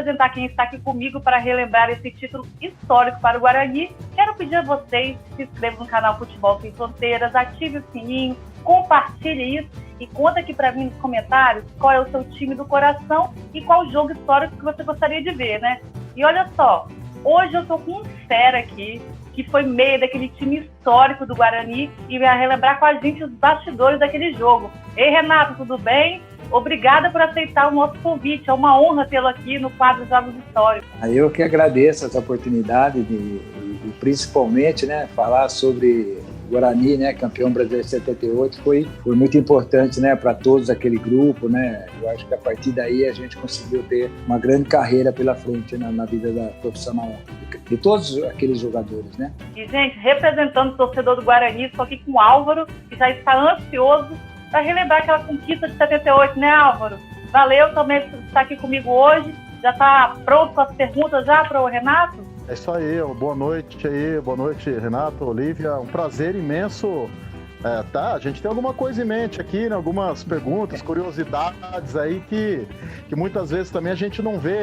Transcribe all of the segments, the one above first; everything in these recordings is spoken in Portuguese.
apresentar quem está aqui comigo para relembrar esse título histórico para o Guarani, quero pedir a vocês que se inscrevam no canal Futebol Sem Fronteiras, ative o sininho, compartilhe isso e conta aqui para mim nos comentários qual é o seu time do coração e qual jogo histórico que você gostaria de ver, né? E olha só, hoje eu tô com um fera aqui, que foi meio daquele time histórico do Guarani e vai relembrar com a gente os bastidores daquele jogo. Ei, Renato, tudo bem? Obrigada por aceitar o nosso convite. É uma honra tê-lo aqui no quadro Jogos Históricos. Eu que agradeço essa oportunidade de principalmente, né, falar sobre Guarani, né, campeão brasileiro de 78, foi muito importante, né, para todos aquele grupo, né. Eu acho que a partir daí a gente conseguiu ter uma grande carreira pela frente, né, na vida da profissional de todos aqueles jogadores, né. E, gente, representando o torcedor do Guarani, estou aqui com o Álvaro, que já está ansioso para relembrar aquela conquista de 78, né, Álvaro? Valeu também por estar aqui comigo hoje. Já está pronto com as perguntas já para o Renato? É isso aí, boa noite Renato, Olívia, um prazer imenso. A gente tem alguma coisa em mente aqui, né? Algumas perguntas, curiosidades aí que muitas vezes também a gente não vê,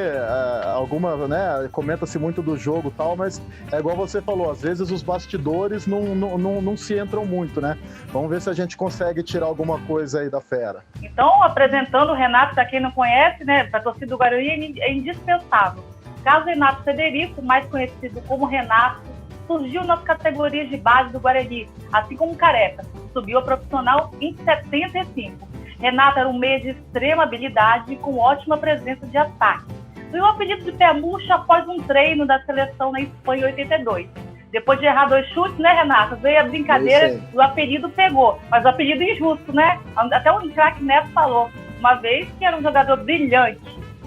né? Comenta-se muito do jogo e tal, mas é igual você falou, às vezes os bastidores não se entram muito, né? Vamos ver se a gente consegue tirar alguma coisa aí da fera. Então, apresentando o Renato, para quem não conhece, né? Para a torcida do Guarani, é indispensável. Carlos Renato Federico, mais conhecido como Renato, surgiu nas categorias de base do Guarani, assim como Careca, subiu a profissional em 75. Renato era um meia de extrema habilidade e com ótima presença de ataque. Ganhou o apelido de pé murcho após um treino da seleção na Espanha em 82. Depois de errar 2 chutes, né, Renato? Veio a brincadeira e o apelido pegou. Mas o apelido injusto, né? Até o craque Neto falou uma vez que era um jogador brilhante,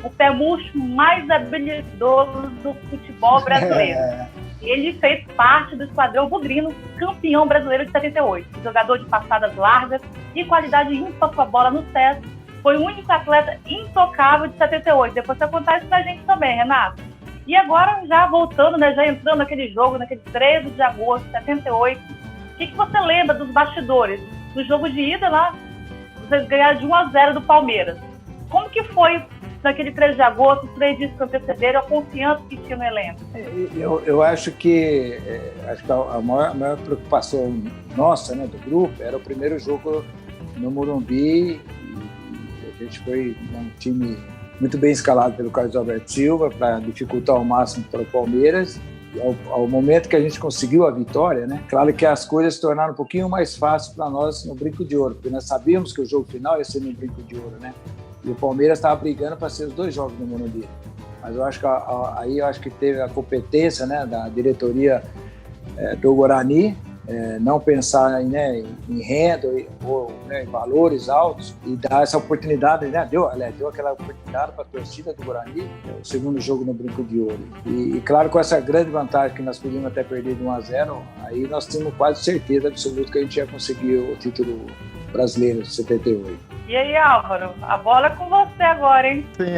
o pé murcho mais habilidoso do futebol brasileiro. Ele fez parte do esquadrão bugrino, campeão brasileiro de 78. Jogador de passadas largas e qualidade ímpar com a bola no pés. Foi o único atleta intocável de 78. Depois você contar isso pra gente também, Renato. E agora, já voltando, né, já entrando naquele jogo, naquele 13 de agosto de 78, o que você lembra dos bastidores? No jogo de ida lá, vocês ganharam de 1-0 do Palmeiras. Como que foi naquele 13 de agosto, os 3 dias que antecederam, a confiança que tinha no elenco? Eu acho que a maior preocupação nossa, né, do grupo, era o primeiro jogo no Morumbi, e a gente foi um time muito bem escalado pelo Carlos Alberto Silva para dificultar ao máximo para o Palmeiras. E ao momento que a gente conseguiu a vitória, né, claro que as coisas se tornaram um pouquinho mais fáceis para nós no Brinco de Ouro, porque nós sabíamos que o jogo final ia ser no Brinco de Ouro, né? E o Palmeiras estava brigando para ser os 2 jogos no Morumbi. Mas eu acho que aí eu acho que teve a competência, né, da diretoria do Guarani, não pensar em renda ou em valores altos e dar essa oportunidade, né? Deu aquela oportunidade para a torcida do Guarani, o segundo jogo no Brinco de Ouro. E claro, com essa grande vantagem que nós podíamos até perder de 1-0, aí nós tínhamos quase certeza absoluta que a gente ia conseguir o título brasileiro de 78. E aí, Álvaro, a bola é com você agora, hein? Sim,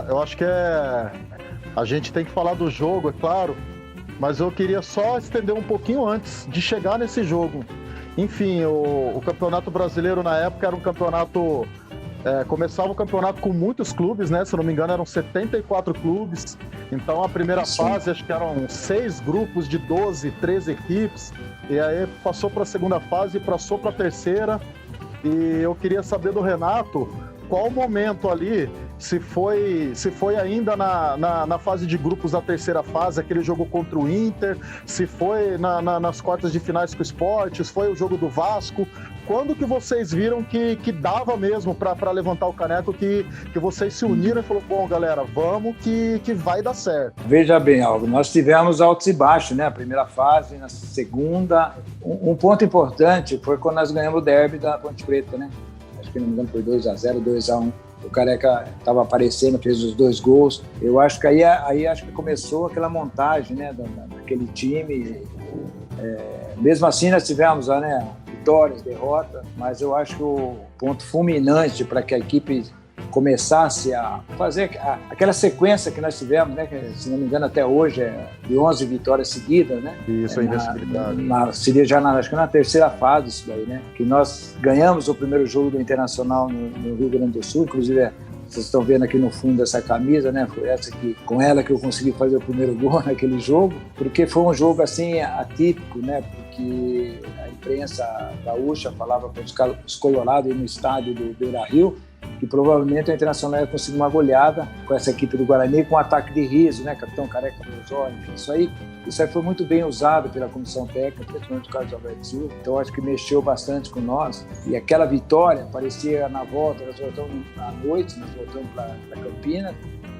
eu acho que a gente tem que falar do jogo, é claro, mas eu queria só estender um pouquinho antes de chegar nesse jogo. Enfim, o Campeonato Brasileiro na época era um campeonato... começava o campeonato com muitos clubes, né? Se eu não me engano, eram 74 clubes. Então, a primeira fase, acho que eram 6 grupos de 12, 13 equipes. E aí passou para a segunda fase e passou para a terceira. E eu queria saber do Renato qual o momento ali, se foi ainda na fase de grupos da terceira fase, aquele jogo contra o Inter, se foi nas quartas de finais com o Sport, se foi o jogo do Vasco. Quando que vocês viram que dava mesmo para levantar o caneco, que vocês se uniram e falaram, bom, galera, vamos que vai dar certo? Veja bem, Álvaro, nós tivemos altos e baixos, né? A primeira fase, na segunda. Um ponto importante foi quando nós ganhamos o derby da Ponte Preta, né? Acho que não me engano foi 2-0, 2-1. O Careca estava aparecendo, fez os 2 gols. Eu acho que aí acho que começou aquela montagem, né, daquele time. Mesmo assim, nós tivemos, né, vitórias, derrotas, mas eu acho que o ponto fulminante para que a equipe começasse a fazer aquela sequência que nós tivemos, né, que, se não me engano, até hoje é de 11 vitórias seguidas, né? Isso, a invencibilidade. Seria já acho que na terceira fase isso daí, né? Que nós ganhamos o primeiro jogo do Internacional no Rio Grande do Sul, inclusive Vocês estão vendo aqui no fundo essa camisa, né? Foi essa que, com ela que eu consegui fazer o primeiro gol naquele jogo, porque foi um jogo assim atípico, né? Porque a imprensa gaúcha falava para os colorados no estádio do Beira-Rio que provavelmente o Internacional ia conseguir uma goleada com essa equipe do Guarani, com um ataque de riso, né? Capitão Careca Brosói, isso aí foi muito bem usado pela comissão técnica, principalmente o Carlos Alberto Silva. Então acho que mexeu bastante com nós. E aquela vitória parecia na volta, nós voltamos à noite, nós voltamos para Campinas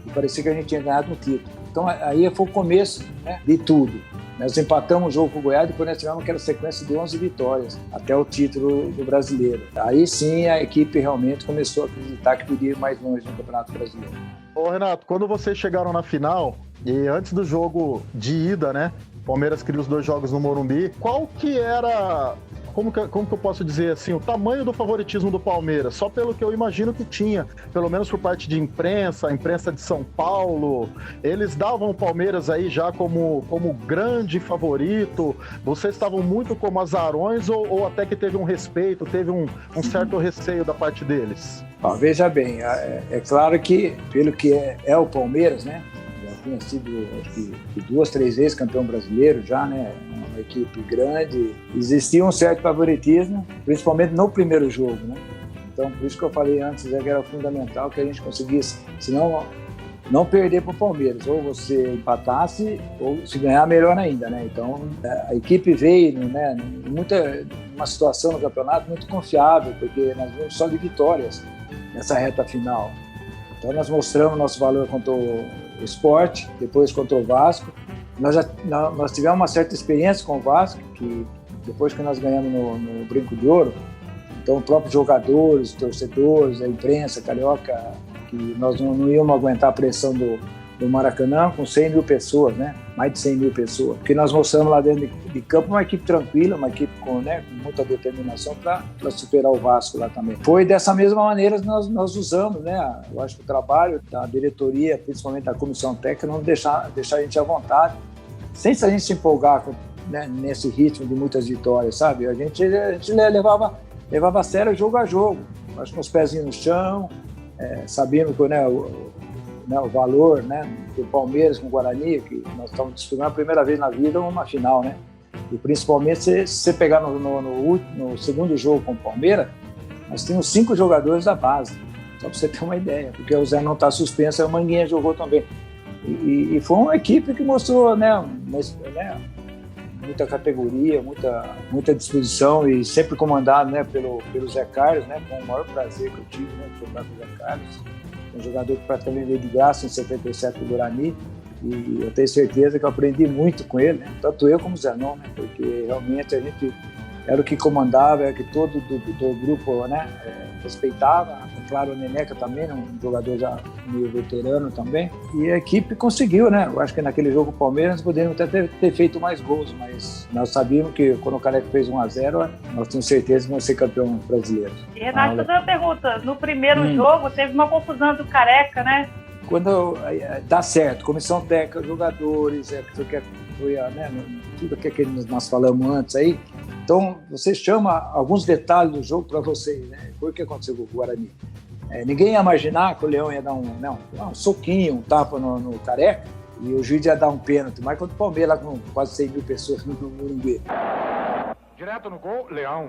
e parecia que a gente tinha ganhado um título. Então aí foi o começo, né, de tudo. Nós empatamos o jogo com o Goiás e depois nós tivemos aquela sequência de 11 vitórias até o título do Brasileiro. Aí sim a equipe realmente começou a acreditar que podia ir mais longe no Campeonato Brasileiro. Ô Renato, quando vocês chegaram na final e antes do jogo de ida, né, Palmeiras queria os 2 jogos no Morumbi, qual que era... Como que eu posso dizer assim, o tamanho do favoritismo do Palmeiras? Só pelo que eu imagino que tinha, pelo menos por parte de imprensa, a imprensa de São Paulo, eles davam o Palmeiras aí já como grande favorito, vocês estavam muito como azarões ou até que teve um respeito, teve um certo receio da parte deles? Veja bem, é claro que pelo que é o Palmeiras, né? Já tinha sido, acho que 2, 3 vezes campeão brasileiro já, né? Uma equipe grande. Existia um certo favoritismo, principalmente no primeiro jogo, né? Então, por isso que eu falei antes, que era fundamental que a gente conseguisse, senão não perder para o Palmeiras. Ou você empatasse, ou se ganhar, melhor ainda, né? Então, a equipe veio, né, uma situação no campeonato muito confiável, porque nós vimos só de vitórias nessa reta final. Então, nós mostramos nosso valor contra o Sport, depois contra o Vasco. Nós tivemos uma certa experiência com o Vasco, que depois que nós ganhamos no Brinco de Ouro, então os próprios jogadores, os torcedores, a imprensa carioca, que nós não íamos aguentar a pressão do Maracanã com 100 mil pessoas, né? Mais de 100 mil pessoas. Porque nós mostramos lá dentro de campo uma equipe tranquila, uma equipe com muita determinação para superar o Vasco lá também. Foi dessa mesma maneira que nós usamos, né? Eu acho que o trabalho da diretoria, principalmente da comissão técnica, não deixar a gente à vontade, sem a gente se empolgar né, nesse ritmo de muitas vitórias, sabe? A gente levava a sério jogo a jogo. Acho que com os pezinhos no chão, sabendo que o valor, né, do Palmeiras com o Guarani, que nós estamos disputando a primeira vez na vida uma final, né? E principalmente se você pegar no segundo jogo com o Palmeiras, nós tínhamos 5 jogadores da base, só para você ter uma ideia, porque o Zé não está suspenso, a Manguinha jogou também. E foi uma equipe que mostrou, né, muita categoria, muita disposição e sempre comandado, né, pelo Zé Carlos, né, com o maior prazer que eu tive, né, de jogar com o Zé Carlos. Um jogador que praticamente veio de graça em 77 do Guarani, e eu tenho certeza que eu aprendi muito com ele, né? Tanto eu como o Zenon, né? Porque realmente a gente era o que comandava, era o que todo do grupo, né, respeitava. Claro, o Neneca também, um jogador já meio veterano também, e a equipe conseguiu, né? Eu acho que naquele jogo o Palmeiras poderíamos até ter feito mais gols, mas nós sabíamos que quando o Careca fez 1-0, nós tínhamos certeza que vamos ser campeão brasileiro. E Renato, fazer uma pergunta, no primeiro jogo teve uma confusão do Careca, né? Quando dá certo, comissão técnica, jogadores, foi tudo que nós falamos antes aí. Então, você chama alguns detalhes do jogo para vocês, né? Foi o que aconteceu com o Guarani. Ninguém ia imaginar que o Leão ia dar um soquinho, um tapa no Careca, e o juiz ia dar um pênalti, mas contra o Palmeiras, lá com quase 100 mil pessoas no Morumbi. Direto no gol, Leão.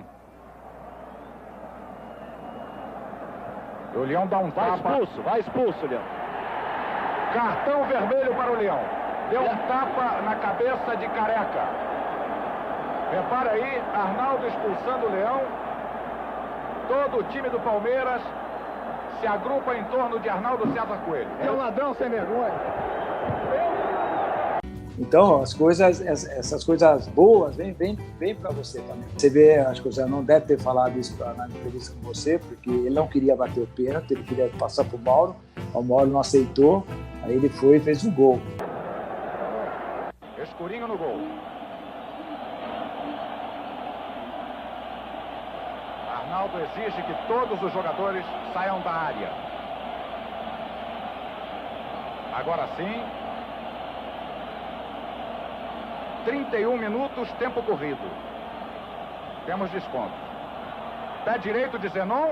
O Leão dá um tapa. Vai expulso, Leão. Cartão vermelho para o Leão. Deu um tapa na cabeça de Careca. Repara aí, Arnaldo expulsando o Leão. Todo o time do Palmeiras se agrupa em torno de Arnaldo César Coelho. É um ladrão sem vergonha. Então, essas coisas boas vêm para você também. Você vê, acho que o Zé não deve ter falado isso na entrevista com você, porque ele não queria bater o pênalti, ele queria passar para o Mauro não aceitou, aí ele foi e fez o gol. Escurinho no gol. Arnaldo exige que todos os jogadores saiam da área. Agora sim. 31 minutos, tempo corrido. Temos desconto. Pé direito de Zenon.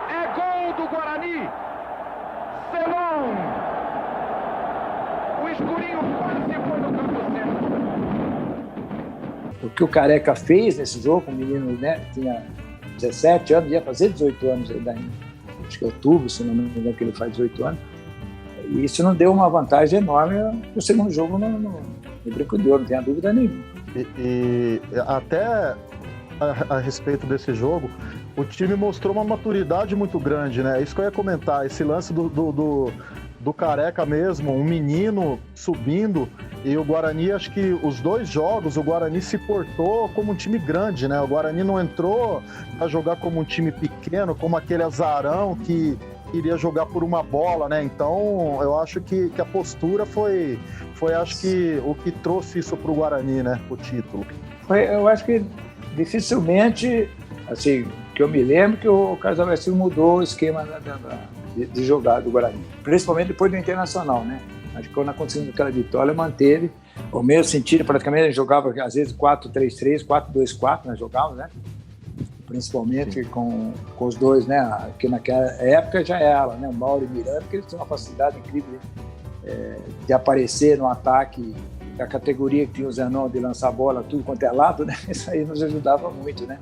É gol do Guarani. escurinho quase foi no campo centro. O que o Careca fez nesse jogo, o menino, né, tinha 17 anos, ia fazer 18 anos ainda, acho que é outubro, se não me engano, que ele faz 18 anos, e isso não deu uma vantagem enorme no segundo jogo no Brinco de Ouro, não tenha dúvida nenhuma. E até a respeito desse jogo, o time mostrou uma maturidade muito grande, né? Isso que eu ia comentar, esse lance do Careca mesmo, um menino subindo, e o Guarani, acho que os 2 jogos, o Guarani se portou como um time grande, né? O Guarani não entrou a jogar como um time pequeno, como aquele azarão que iria jogar por uma bola, né? Então, eu acho que a postura foi acho que o que trouxe isso pro Guarani, né? O título. Eu acho que dificilmente, assim, que eu me lembro que o Carlos Alberto mudou o esquema de jogar do Guarani, principalmente depois do Internacional, né? Acho que quando aconteceu aquela vitória, manteve o mesmo sentido, praticamente ele jogava às vezes 4-3-3, 4-2-4, nós jogávamos, né? Principalmente com os dois, né? Que naquela época já era, né? O Mauro e o Miranda, que eles tinham uma facilidade incrível de aparecer no ataque, da categoria que tinha o Zenon de lançar a bola, tudo quanto é lado, né? Isso aí nos ajudava muito, né?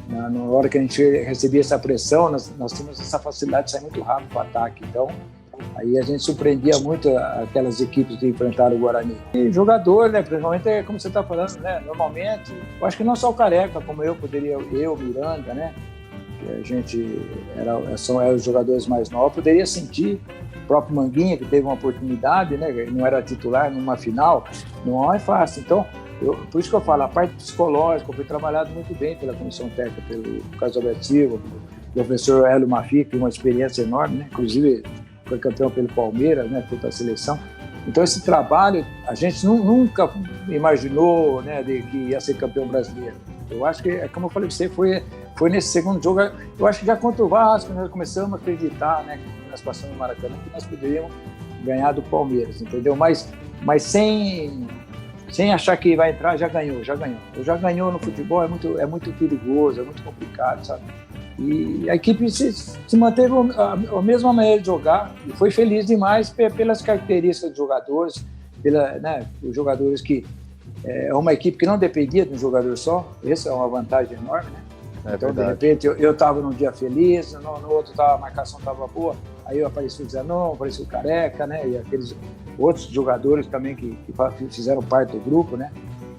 Na hora que a gente recebia essa pressão, nós tínhamos essa facilidade de sair muito rápido para o ataque. Então, aí a gente surpreendia muito aquelas equipes que enfrentaram o Guarani. E jogador, né? Principalmente, como você está falando, né? Normalmente, eu acho que não só o Careca, como eu, Miranda, né? Que a gente eram os jogadores mais novos, poderia sentir. O próprio Manguinha, que teve uma oportunidade, né? Não era titular numa final, não é fácil. Então, por isso que eu falo, a parte psicológica foi trabalhada muito bem pela comissão técnica, pelo Carlos Alberto Silva, pelo professor Hélio Mafi, que tem uma experiência enorme, né? Inclusive foi campeão pelo Palmeiras, né? Foi para a seleção. Então esse trabalho, a gente nunca imaginou, né, de que ia ser campeão brasileiro. Eu acho que, como eu falei para você, foi nesse segundo jogo, eu acho que já contra o Vasco, nós começamos a acreditar, né, que nós passamos no Maracanã, que nós poderíamos ganhar do Palmeiras, entendeu? Mas sem achar que vai entrar, já ganhou. Eu já ganhou no futebol, é muito perigoso, é muito complicado, sabe? E a equipe se manteve a mesma maneira de jogar e foi feliz demais pelas características dos jogadores, né, os jogadores que é uma equipe que não dependia de um jogador só, essa é uma vantagem enorme, né? Então, verdade. De repente, eu estava num dia feliz, no outro a marcação estava boa, aí apareceu o Zenon, apareceu o Careca, né? E aqueles outros jogadores também que fizeram parte do grupo, né?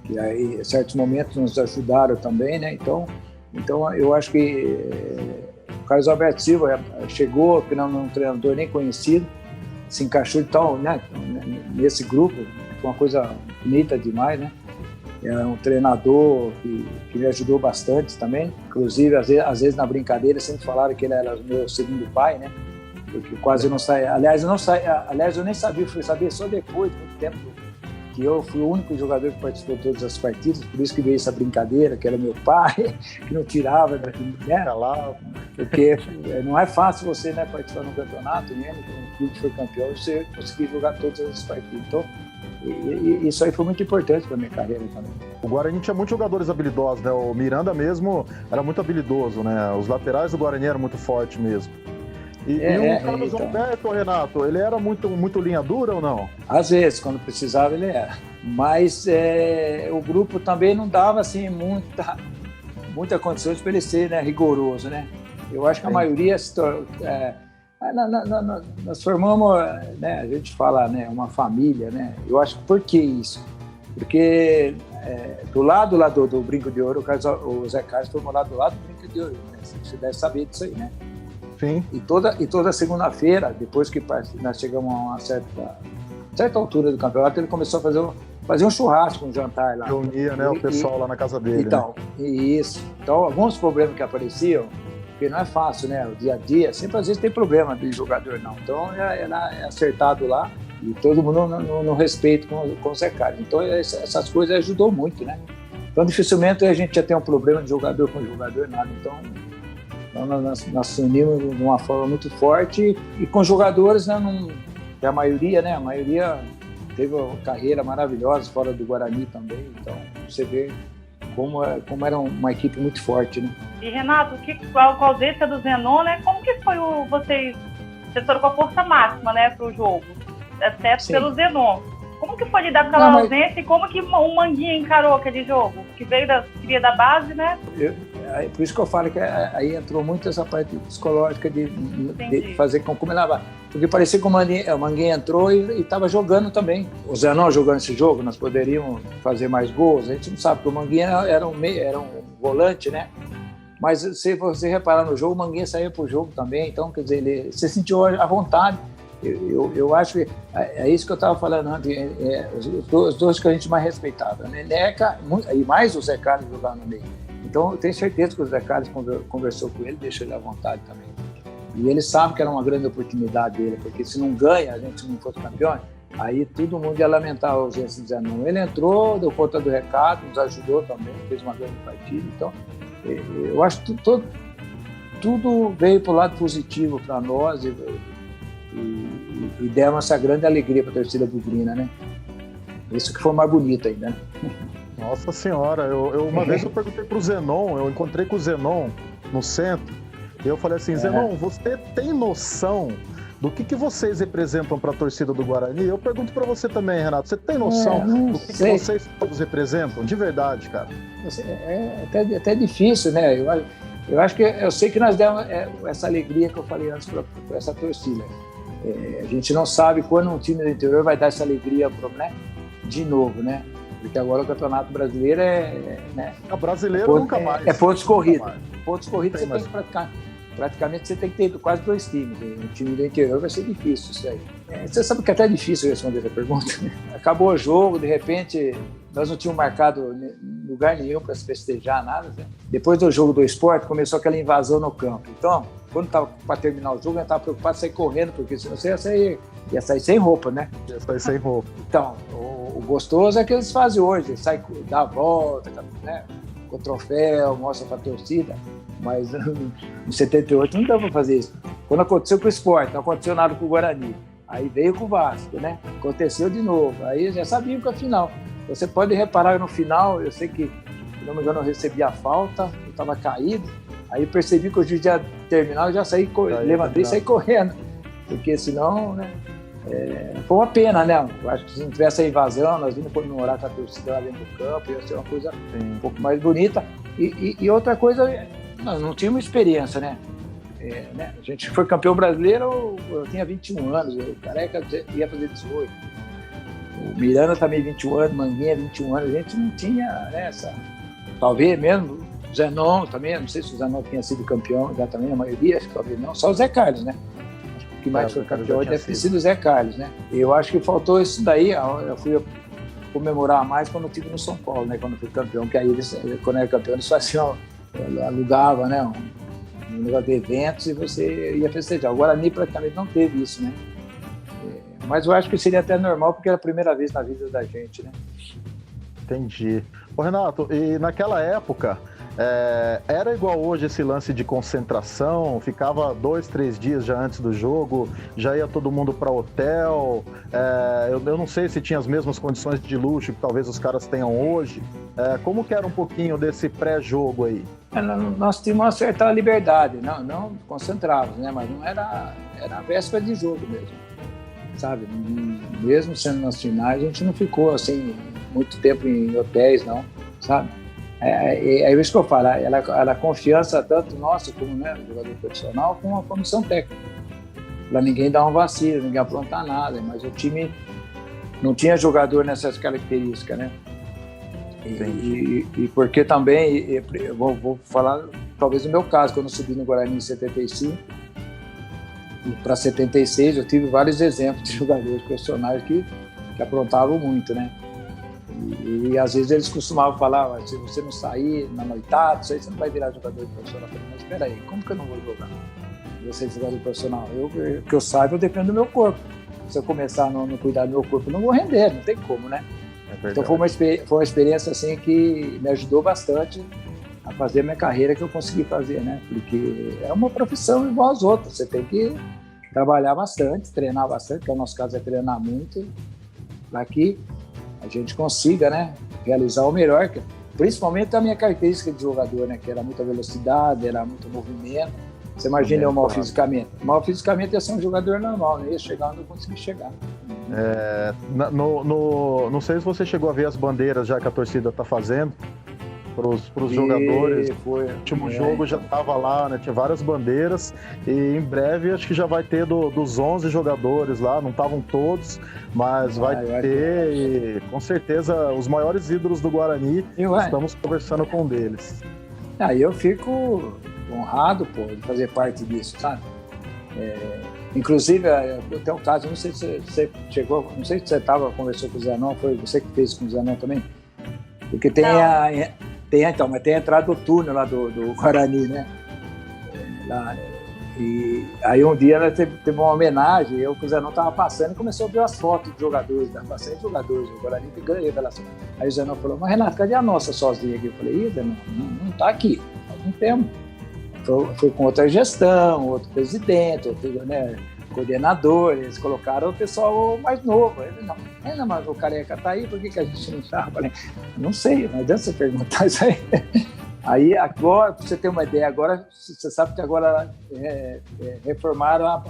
Que aí, em certos momentos, nos ajudaram também, né? Então eu acho que o Carlos Alberto Silva chegou, que não é um treinador nem conhecido, se encaixou então, né? Nesse grupo, foi uma coisa bonita demais, né? É um treinador que me ajudou bastante também. Inclusive, às vezes na brincadeira, sempre falaram que ele era o meu segundo pai, né? Porque quase eu não saía. Aliás, eu nem sabia, fui saber só depois de muito tempo que eu fui o único jogador que participou de todas as partidas, por isso que veio essa brincadeira, que era meu pai, que não tirava, né? Porque não é fácil você, né, participar de um campeonato, né? Um clube que foi campeão, você conseguir jogar todas as partidas. Então, isso aí foi muito importante para minha carreira também. O Guarani tinha muitos jogadores habilidosos, né? O Miranda mesmo era muito habilidoso, né? Os laterais do Guarani eram muito fortes mesmo. E o Carlos Alberto, Renato, ele era muito linha dura ou não? Às vezes, quando precisava, ele era. Mas o grupo também não dava assim, muita condições para ele ser, né, rigoroso, né? Eu acho que a maioria nós formamos, né, a gente fala, né, uma família, né? Eu acho que por que isso? Porque do lado lá do Brinco de Ouro, o Zé Carlos formou lá do lado do Brinco de Ouro, né? Você deve saber disso aí, né? Sim. E toda segunda-feira, depois que nós chegamos a uma certa altura do campeonato, ele começou a fazer um churrasco, um jantar lá. Reunia, né, o pessoal lá na casa dele. Então, né? Isso. Então, alguns problemas que apareciam, porque não é fácil, né? O dia a dia, sempre às vezes tem problema de jogador, não. Então, é acertado lá e todo mundo no respeito com o Zé Carlos. Então, essas coisas ajudou muito, né? Então, dificilmente a gente já tem um problema de jogador com jogador, nada. Então nós unimos de uma forma muito forte e com jogadores, né, que a maioria teve uma carreira maravilhosa fora do Guarani também, então você vê como era uma equipe muito forte, né? E Renato, com a ausência do Zenon, né, como que foi vocês foram com a força máxima, né, para o jogo, exceto pelo Zenon. Como que foi lidar com aquela ausência e como que o Manguinha encarou aquele jogo? Que cria da base, né? Por isso que eu falo que aí entrou muito essa parte psicológica de fazer como ele vai. Porque parecia que o Manguinha entrou e estava jogando também. O Zenon jogando esse jogo, nós poderíamos fazer mais gols. A gente não sabe, porque o Manguinha era um volante, né? Mas se você reparar no jogo, o Manguinha saía para o jogo também. Então, quer dizer, você sentiu à vontade. Eu acho que é isso que eu estava falando antes. Os dois que a gente mais respeitava. Né? Neneca e mais o Zé Carlos jogando no meio. Então, eu tenho certeza que o Zé Carlos conversou com ele, deixou ele à vontade também. E ele sabe que era uma grande oportunidade dele, porque se não ganha, a gente não fosse campeão, aí todo mundo ia lamentar a ausência do Zé não. Ele entrou, deu conta do recado, nos ajudou também, fez uma grande partida. Então, eu acho que tudo veio para o lado positivo para nós e deu essa grande alegria para a torcida bugrina, né? Isso que foi mais bonito ainda, né? Nossa Senhora, uma vez eu perguntei pro Zenon, eu encontrei com o Zenon no centro, e eu falei assim, Zenon, você tem noção do que vocês representam para a torcida do Guarani? Eu pergunto para você também, Renato, você tem noção do que vocês todos representam? De verdade, cara. É até difícil, né? Eu acho que eu sei que nós demos essa alegria que eu falei antes para essa torcida. A gente não sabe quando um time do interior vai dar essa alegria, né? De novo, né? Porque agora o Campeonato Brasileiro né? O brasileiro nunca mais. É pontos corridos. Pontos corridos você tem que praticar. Praticamente você tem que ter quase 2 times. Um time do interior vai ser difícil isso aí. Você sabe que é até difícil responder essa pergunta. Acabou o jogo, de repente, nós não tínhamos marcado lugar nenhum para se festejar, nada. Né? Depois do jogo do Sport, começou aquela invasão no campo. Então, quando estava para terminar o jogo, eu estava preocupado em sair correndo, porque senão você ia sair sem roupa, né? Ia sair sem roupa. Então, o gostoso é que eles fazem hoje, sai, dá a volta, né? Com o troféu, mostra para a torcida, mas em 78 não dá para fazer isso. Quando aconteceu com o Sport, não aconteceu nada com o Guarani, aí veio com o Vasco, né? Aconteceu de novo, aí já sabiam que é a final. Você pode reparar no final, eu sei que, se não me engano, eu recebi a falta, eu estava caído, aí percebi que o juiz ia terminar, eu já saí, levantei e saí correndo, porque senão, né? Foi uma pena, né? Eu acho que se não tivesse a invasão, nós íamos comemorar com a torcida lá dentro do campo, ia ser uma coisa um pouco mais bonita. E outra coisa, nós não tínhamos experiência, né? A gente foi campeão brasileiro, eu tinha 21 anos, o Careca ia fazer 18. O Miranda também 21 anos, Manguinha 21 anos, a gente não tinha essa. Talvez mesmo, o Zenon também, não sei se o Zenon tinha sido campeão, já também a maioria, acho que talvez não, só o Zé Carlos, né? Que mais foi campeão deve ter sido o Zé Carlos, né? Eu acho que faltou isso daí, eu fui comemorar mais quando eu estive no São Paulo, né? Quando eu fui campeão, que aí eles, quando era campeão, eles faziam, alugavam, né? Um negócio de eventos e você ia festejar. O Guarani praticamente não teve isso, né? Mas eu acho que seria até normal, porque era a primeira vez na vida da gente, né? Entendi. Ô, Renato, e naquela época, era igual hoje esse lance de concentração? Ficava 2, 3 dias já antes do jogo, já ia todo mundo para hotel? Eu não sei se tinha as mesmas condições de luxo que talvez os caras tenham hoje. Como que era um pouquinho desse pré-jogo aí? Nós tínhamos uma certa liberdade, não concentrados, né? Mas não era a véspera de jogo mesmo, sabe? Mesmo sendo nas finais, a gente não ficou assim muito tempo em hotéis, não, sabe? É isso que eu falo, a confiança tanto nossa como, né, do jogador profissional, como a comissão técnica, para ninguém dar um vacilo, ninguém aprontar nada, mas o time não tinha jogador nessas características, né? E porque também, eu vou falar talvez no meu caso, quando eu subi no Guarani em 75 e para 76, eu tive vários exemplos de jogadores profissionais que aprontavam muito, né? E às vezes eles costumavam falar, se você não sair na noitada, você não vai virar jogador profissional. Eu falei, mas espera aí, como que eu não vou jogar? Eu ser jogador profissional. Que eu saiba, eu dependo do meu corpo. Se eu começar a não cuidar do meu corpo, eu não vou render, não tem como, né? Então foi uma experiência assim que me ajudou bastante a fazer a minha carreira que eu consegui fazer, né? Porque é uma profissão igual às outras, você tem que trabalhar bastante, treinar bastante, que no nosso caso é treinar muito, para que a gente consiga, né, realizar o melhor, principalmente a minha característica de jogador, né, que era muita velocidade, era muito movimento. Você imagina eu mal fisicamente. Mal fisicamente ia ser um jogador normal, né? Ia chegar onde eu consegui chegar. Não sei se você chegou a ver as bandeiras já que a torcida está fazendo para os jogadores. O último jogo já estava lá, né? Tinha várias bandeiras e em breve acho que já vai ter dos 11 jogadores lá, não estavam todos, mas vai ter e com certeza os maiores ídolos do Guarani, estamos conversando com um deles. Aí eu fico honrado, pô, de fazer parte disso, sabe? Inclusive, tem um caso, não sei se você chegou, não sei se você conversou com o Zanon, foi você que fez com o Zanon também? Porque tem mas tem a entrada do túnel lá do Guarani, né? Lá, e aí um dia teve uma homenagem, eu com o Zanon estava passando e começou a ver as fotos dos jogadores, bastante jogadores, o Guarani que ganhou pela cima. Aí o Zanon falou, mas Renato, cadê a nossa sozinha aqui? Eu falei, Zanon, não está aqui, nós não temos. Foi com outra gestão, outro presidente, outro, né, coordenador, eles colocaram o pessoal mais novo. Ele, não, mas o Careca está aí, por que a gente não está? Não sei, não adianta você perguntar isso aí. Aí agora, para você ter uma ideia, agora você sabe que agora reformaram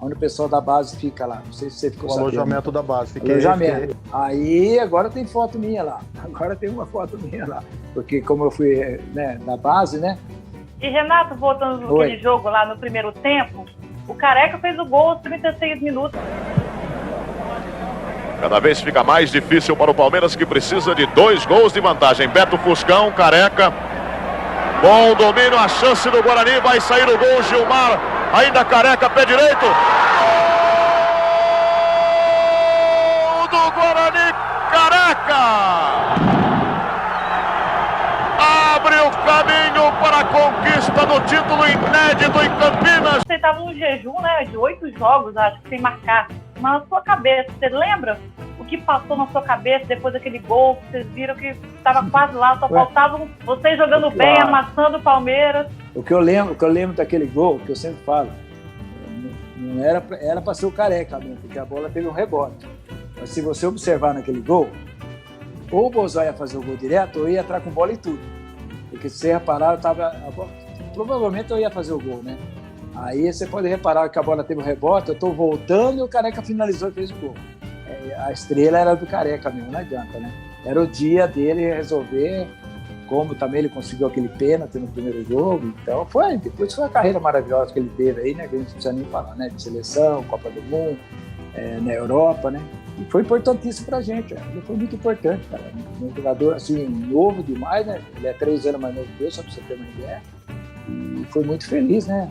onde o pessoal da base fica lá. Não sei se você ficou sabendo. O alojamento da base. Alojamento. Aí agora tem foto minha lá. Agora tem uma foto minha lá. Porque como eu fui, né, na base, né? E Renato, voltando naquele jogo lá no primeiro tempo, o Careca fez o gol aos 36 minutos. Cada vez fica mais difícil para o Palmeiras, que precisa de 2 gols de vantagem. Beto Fuscão, Careca. Bom domínio, a chance do Guarani, vai sair o gol, Gilmar. Ainda Careca, pé direito. Gol do Guarani, Careca. Abre o caminho para a conquista do título inédito em Campinas. Você estava num jejum, né, de 8 jogos, acho que sem marcar. Mas na sua cabeça, você lembra o que passou na sua cabeça depois daquele gol? Vocês viram que estava quase lá, só faltavam vocês jogando bem, amassando o Palmeiras. O que eu lembro daquele gol, que eu sempre falo, não era para ser o Careca mesmo, porque a bola teve um rebote. Mas se você observar naquele gol, ou o Bozó ia fazer o gol direto, ou ia entrar com bola e tudo. Porque se você reparar, provavelmente eu ia fazer o gol, né? Aí você pode reparar que a bola teve um rebote, eu estou voltando e o Careca finalizou e fez o gol. A estrela era do Careca mesmo, não adianta, né? Era o dia dele resolver, como também ele conseguiu aquele pênalti no primeiro jogo. Então depois foi a carreira maravilhosa que ele teve aí, né? Que a gente não precisa nem falar, né? De seleção, Copa do Mundo, na Europa, né? E foi importantíssimo pra gente, ele foi muito importante, cara. Um jogador assim, novo demais, né? Ele é 3 anos mais novo que eu, só pra você ter uma ideia. E foi muito feliz, né?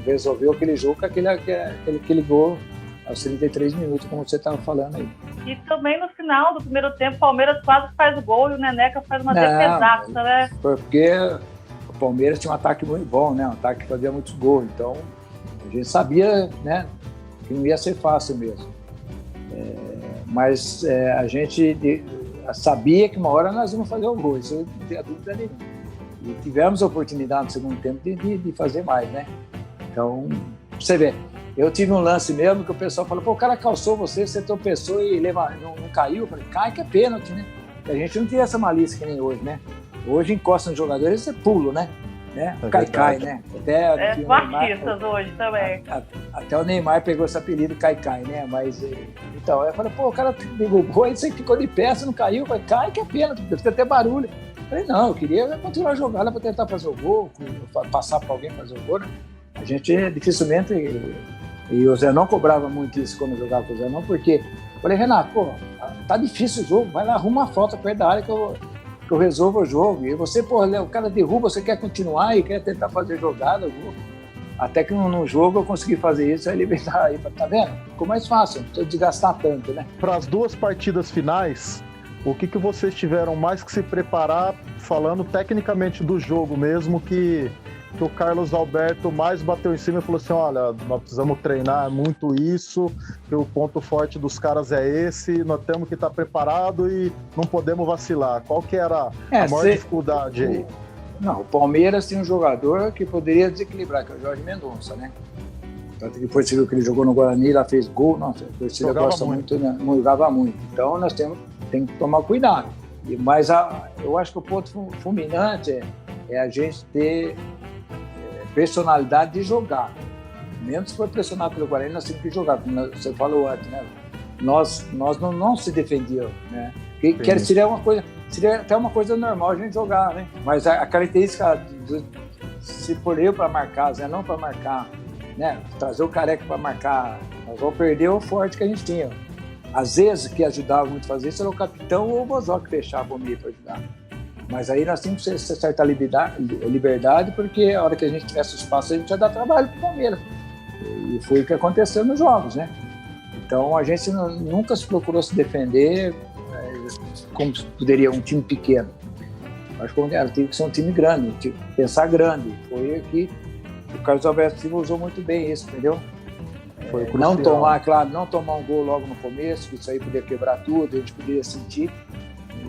Resolveu aquele jogo com aquele gol aos 33 minutos, como você estava falando aí. E também no final do primeiro tempo, o Palmeiras quase faz o gol e o Neneca faz uma defesaça, né? Foi porque o Palmeiras tinha um ataque muito bom, né? Um ataque que fazia muitos gols. Então, a gente sabia, né, que não ia ser fácil mesmo. Mas a gente sabia que uma hora nós íamos fazer o gol, isso eu não tenho dúvida nenhuma. E tivemos a oportunidade no segundo tempo de fazer mais, né? Então, você vê, eu tive um lance mesmo que o pessoal falou, pô, o cara calçou você tropeçou e não caiu. Eu falei, cai que é pênalti, né? E a gente não tinha essa malícia que nem hoje, né? Hoje encosta nos jogadores, você pula, né? Cai, né? Até os artistas hoje também. Até o Neymar pegou esse apelido cai, né? Mas, então, eu falei, pô, o cara derrubou, aí você ficou de pé, você não caiu. Eu falei, cai que é pênalti, fica até barulho. Eu falei, não, eu queria continuar jogando para tentar fazer o gol, passar para alguém fazer o gol, né? A gente dificilmente, e o Zé não cobrava muito isso quando eu jogava com o Zé não, porque eu falei, Renato, pô, tá difícil o jogo, vai lá, arruma uma falta perto da área que eu resolvo o jogo. E você, pô, o cara derruba, você quer continuar e quer tentar fazer jogada, até que num jogo eu consegui fazer isso, aí ele veio aí, tá vendo? Ficou mais fácil, não precisa desgastar tanto, né? Para as 2 partidas finais, o que vocês tiveram mais que se preparar, falando tecnicamente do jogo mesmo, que o Carlos Alberto mais bateu em cima e falou assim, olha, nós precisamos treinar muito isso, que o ponto forte dos caras é esse, nós temos que estar preparado e não podemos vacilar. Qual que era a maior dificuldade aí? Não, o Palmeiras tem um jogador que poderia desequilibrar, que é o Jorge Mendonça, né? Tanto que depois você viu que ele jogou no Guarani, lá fez gol, nossa, a torcida gosta muito, né? Jogava muito. Então nós temos que tomar cuidado. Mas eu acho que o ponto fulminante é a gente ter personalidade de jogar. mesmo se for pressionado pelo Guarani, nós temos que jogar, como você falou antes, né? Nós não se defendíamos, né? Seria até uma coisa normal a gente jogar, né? Mas a característica se for eu para marcar, Zé não para marcar, né? Trazer o Careca para marcar, nós vamos perder o forte que a gente tinha. Às vezes, que ajudava muito a fazer isso era o capitão ou o Bozó que fechava o meio para ajudar. Mas aí nós tínhamos que ter certa liberdade, porque a hora que a gente tivesse espaço, a gente ia dar trabalho para o Palmeiras. E foi o que aconteceu nos jogos, né? Então a gente nunca se procurou se defender como poderia um time pequeno. Acho que tinha que ser um time grande, pensar grande. Foi o que o Carlos Alberto Silva usou muito bem isso, entendeu? Não tomar um gol logo no começo, que isso aí podia quebrar tudo, a gente poderia sentir.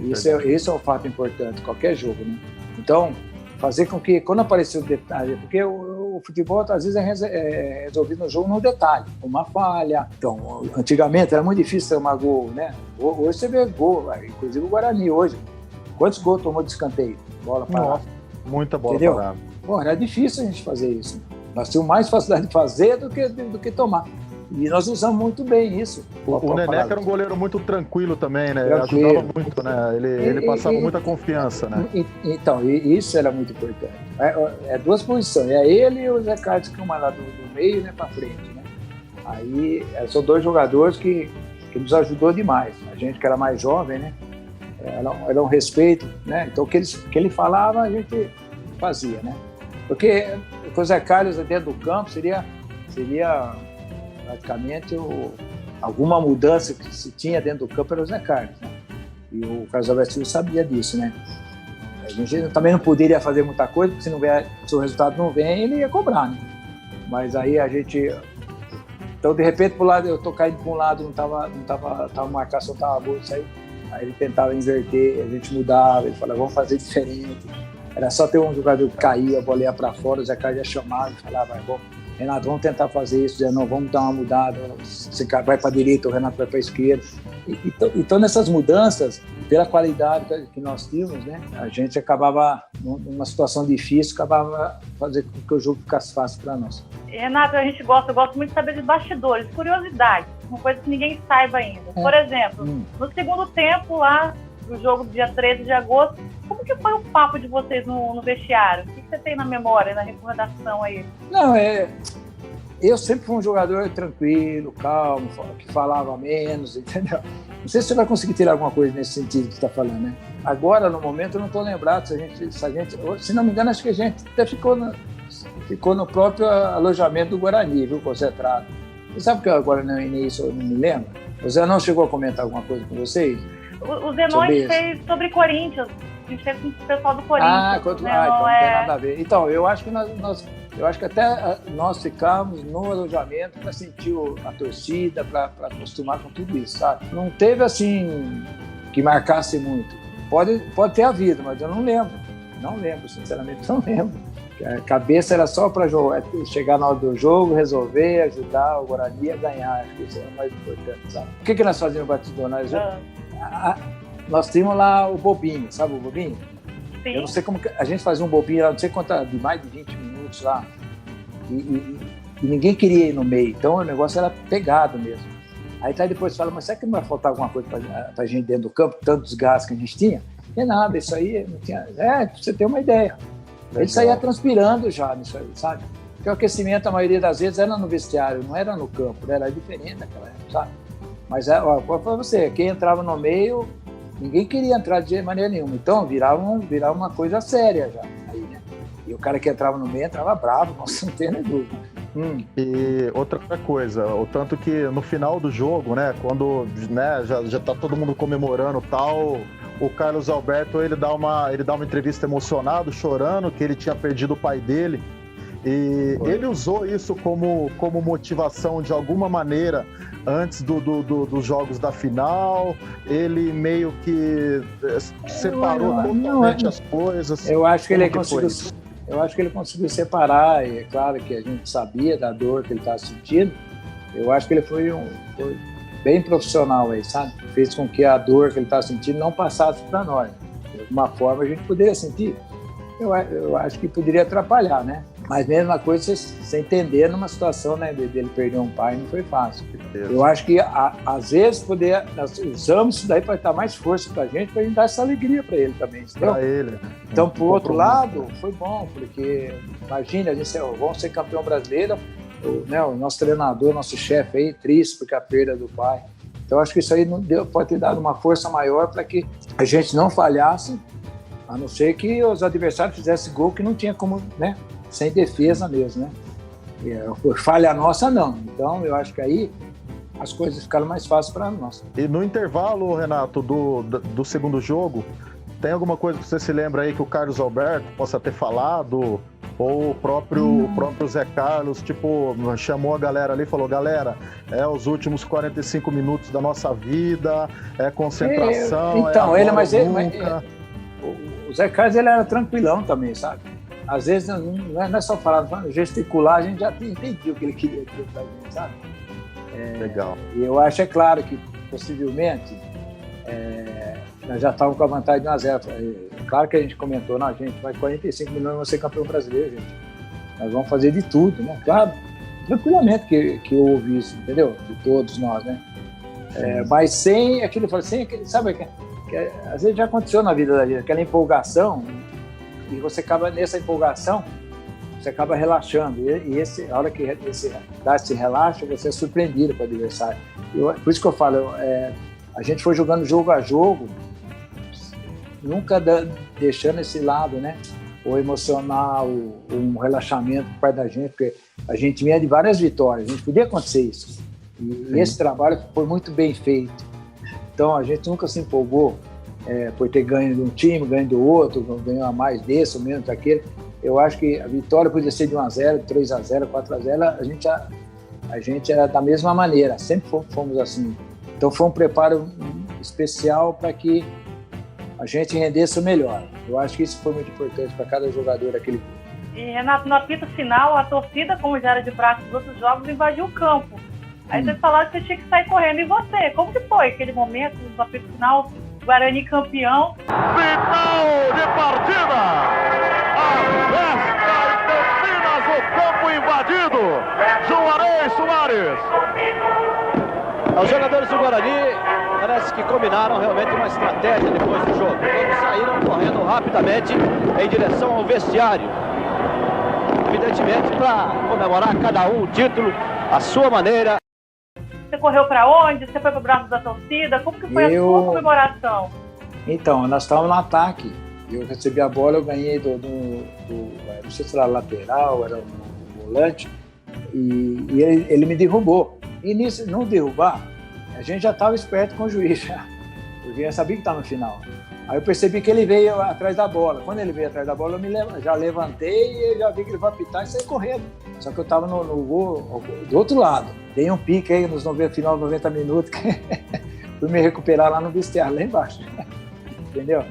Esse é o fato importante, qualquer jogo, né? Então, fazer com que, quando apareceu o detalhe, porque o futebol às vezes é resolvido no jogo no detalhe, uma falha. Então, antigamente era muito difícil tomar gol, né? Hoje você vê gol, inclusive o Guarani hoje. Quantos gols tomou de escanteio? Bola parada. Muita bola parada. Pô, era difícil a gente fazer isso. Nós tínhamos mais facilidade de fazer do que tomar. E nós usamos muito bem isso. O Neneca era um goleiro muito tranquilo também, né? Tranquilo. Ajudava muito, né? Ele passava muita confiança, né? Então, isso era muito importante. É duas posições. É ele e o Zé Carlos que uma lá do meio, né, para frente, né? Aí são dois jogadores que nos ajudou demais. A gente que era mais jovem, né? Era um respeito, né? Então o que ele falava a gente fazia, né? Porque o Zé Carlos dentro do campo seria praticamente alguma mudança que se tinha dentro do campo era o Zé Carlos, né? E o Carlos Alberto Silva sabia disso, né? A gente também não poderia fazer muita coisa, porque se o resultado não vem, ele ia cobrar, né? Mas aí a gente... Então, de repente, pro lado, eu tô caindo para um lado, não tava a marcação estava boa, isso aí. Aí ele tentava inverter, a gente mudava, ele falava, vamos fazer diferente. Era só ter um jogador que caía, a bola ia para fora, o Zé Carlos ia chamar e falava, Renato, vamos tentar fazer isso, Zé, não, vamos dar uma mudada, você vai para a direita, o Renato vai para a esquerda. Então, nessas mudanças, pela qualidade que nós tínhamos, né, a gente acabava, numa situação difícil, acabava fazendo com que o jogo ficasse fácil para nós. Renato, eu gosto muito de saber de bastidores, curiosidade, uma coisa que ninguém saiba ainda. Por exemplo, no segundo tempo lá, do jogo do dia 13 de agosto, como que foi o papo de vocês no vestiário? O que você tem na memória, na recordação aí? Não, eu sempre fui um jogador tranquilo, calmo, que falava menos, entendeu? Não sei se você vai conseguir tirar alguma coisa nesse sentido que você está falando, né? Agora, no momento, eu não estou lembrado se não me engano, acho que a gente até ficou no próprio alojamento do Guarani, viu, concentrado. Você sabe que agora isso eu não me lembro? O Zé não chegou a comentar alguma coisa com vocês? O Zenon fez sobre Corinthians. A gente fez com o pessoal do Corinthians. Então não tem nada a ver. Então, eu acho que até nós ficamos no alojamento para sentir a torcida, para acostumar com tudo isso, sabe? Não teve, assim, que marcasse muito. Pode ter havido, mas eu não lembro. Não lembro, sinceramente, não lembro. A cabeça era só para chegar na hora do jogo, resolver, ajudar o Guarani a ganhar. Acho que isso é o mais importante, sabe? O que nós fazíamos no batidor? Nós tínhamos lá o bobinho, sabe o bobinho? Sim. Eu não sei como a gente fazia um bobinho lá, não sei quanto, de mais de 20 minutos lá. E ninguém queria ir no meio, então o negócio era pegado mesmo. Aí depois fala, mas será que não vai faltar alguma coisa pra gente dentro do campo, tanto desgaste que a gente tinha? E nada, isso aí não tinha. Pra você ter uma ideia. Ele saía transpirando já nisso aí, sabe? Porque o aquecimento, a maioria das vezes, era no vestiário, não era no campo, era diferente daquela época, sabe? Mas, para você, quem entrava no meio, ninguém queria entrar de maneira nenhuma. Então, virava uma coisa séria já. Aí, né? E o cara que entrava no meio entrava bravo, não tem nem dúvida. E outra coisa, o tanto que no final do jogo, né, quando, né, já tá todo mundo comemorando tal, o Carlos Alberto ele dá uma entrevista emocionado, chorando, que ele tinha perdido o pai dele. E ele usou isso como motivação de alguma maneira antes dos jogos da final. Ele meio que separou totalmente as coisas. Eu acho que ele conseguiu separar. E é claro que a gente sabia da dor que ele estava sentindo. Eu acho que ele foi bem profissional aí, sabe? Fez com que a dor que ele estava sentindo não passasse para nós. De alguma forma a gente poderia sentir. Eu acho que poderia atrapalhar, né? Mas mesma coisa, você entender numa situação, né, dele perder um pai, não foi fácil. Eu acho que, às vezes, nós usamos isso daí para dar mais força para a gente dar essa alegria para ele também, entendeu? Para ele. Então, por outro lado, foi bom, porque, imagina, a gente vamos ser campeão brasileiro, o nosso treinador, nosso chefe aí, triste porque a perda do pai. Então, acho que isso aí pode ter dado uma força maior para que a gente não falhasse, a não ser que os adversários fizessem gol que não tinha como, né? Sem defesa mesmo, né? Falha nossa, não. Então, eu acho que aí as coisas ficaram mais fáceis para nós. E no intervalo, Renato, do segundo jogo, tem alguma coisa que você se lembra aí que o Carlos Alberto possa ter falado? Ou o próprio Zé Carlos, tipo, chamou a galera ali e falou: galera, os últimos 45 minutos da nossa vida, concentração, o Zé Carlos, ele era tranquilão também, sabe? Às vezes, não é só falar, gesticular, a gente já entendia o que ele queria dizer pra gente, sabe? Legal. E eu acho, claro, que possivelmente nós já estávamos com a vantagem de 1-0. Claro que a gente comentou, não, gente, vai 45 milhões, vamos ser campeão brasileiro, gente. Nós vamos fazer de tudo, né? Claro, tranquilamente que eu ouvi isso, entendeu? De todos nós, né? Mas sem aquele, sabe, que às vezes já aconteceu na vida da gente, aquela empolgação, e você acaba, nessa empolgação, você acaba relaxando. E a hora que dá esse relaxo, você é surpreendido com o adversário. Por isso que eu falo, a gente foi jogando jogo a jogo, nunca deixando esse lado, né? O emocional, um relaxamento por parte da gente, porque a gente vinha de várias vitórias, a gente podia acontecer isso. E esse trabalho foi muito bem feito. Então, a gente nunca se empolgou por ter ganho de um time, ganho do outro, ganhou a mais desse ou menos daquele. Eu acho que a vitória podia ser de 1-0, 3-0, 4-0, a gente era da mesma maneira, sempre fomos assim. Então foi um preparo especial para que a gente rendesse o melhor. Eu acho que isso foi muito importante para cada jogador daquele grupo. E, Renato, no apito final, a torcida, como já era de praxe dos outros jogos, invadiu o campo. Aí vocês falaram que você tinha que sair correndo. E você? Como que foi aquele momento, no apito final, Guarani campeão? Final de partida! A festa em Campinas, o campo invadido! Juarez Soares! Os jogadores do Guarani parece que combinaram realmente uma estratégia depois do jogo. Todos saíram correndo rapidamente em direção ao vestiário. Evidentemente para comemorar cada um o título à sua maneira. Você correu para onde? Você foi para o braço da torcida? Como que foi a sua comemoração? Então, nós estávamos no ataque. Eu recebi a bola, eu ganhei não sei se era lateral, era um volante, e ele me derrubou. E nisso, não derrubar, a gente já estava esperto com o juiz, porque eu sabia que estava no final. Aí eu percebi que ele veio atrás da bola. Quando ele veio atrás da bola, eu já levantei e já vi que ele vai apitar e saí correndo. Só que eu estava no gol do outro lado. Dei um pique aí nos final de 90 minutos, fui me recuperar lá no vestiário, lá embaixo. Entendeu?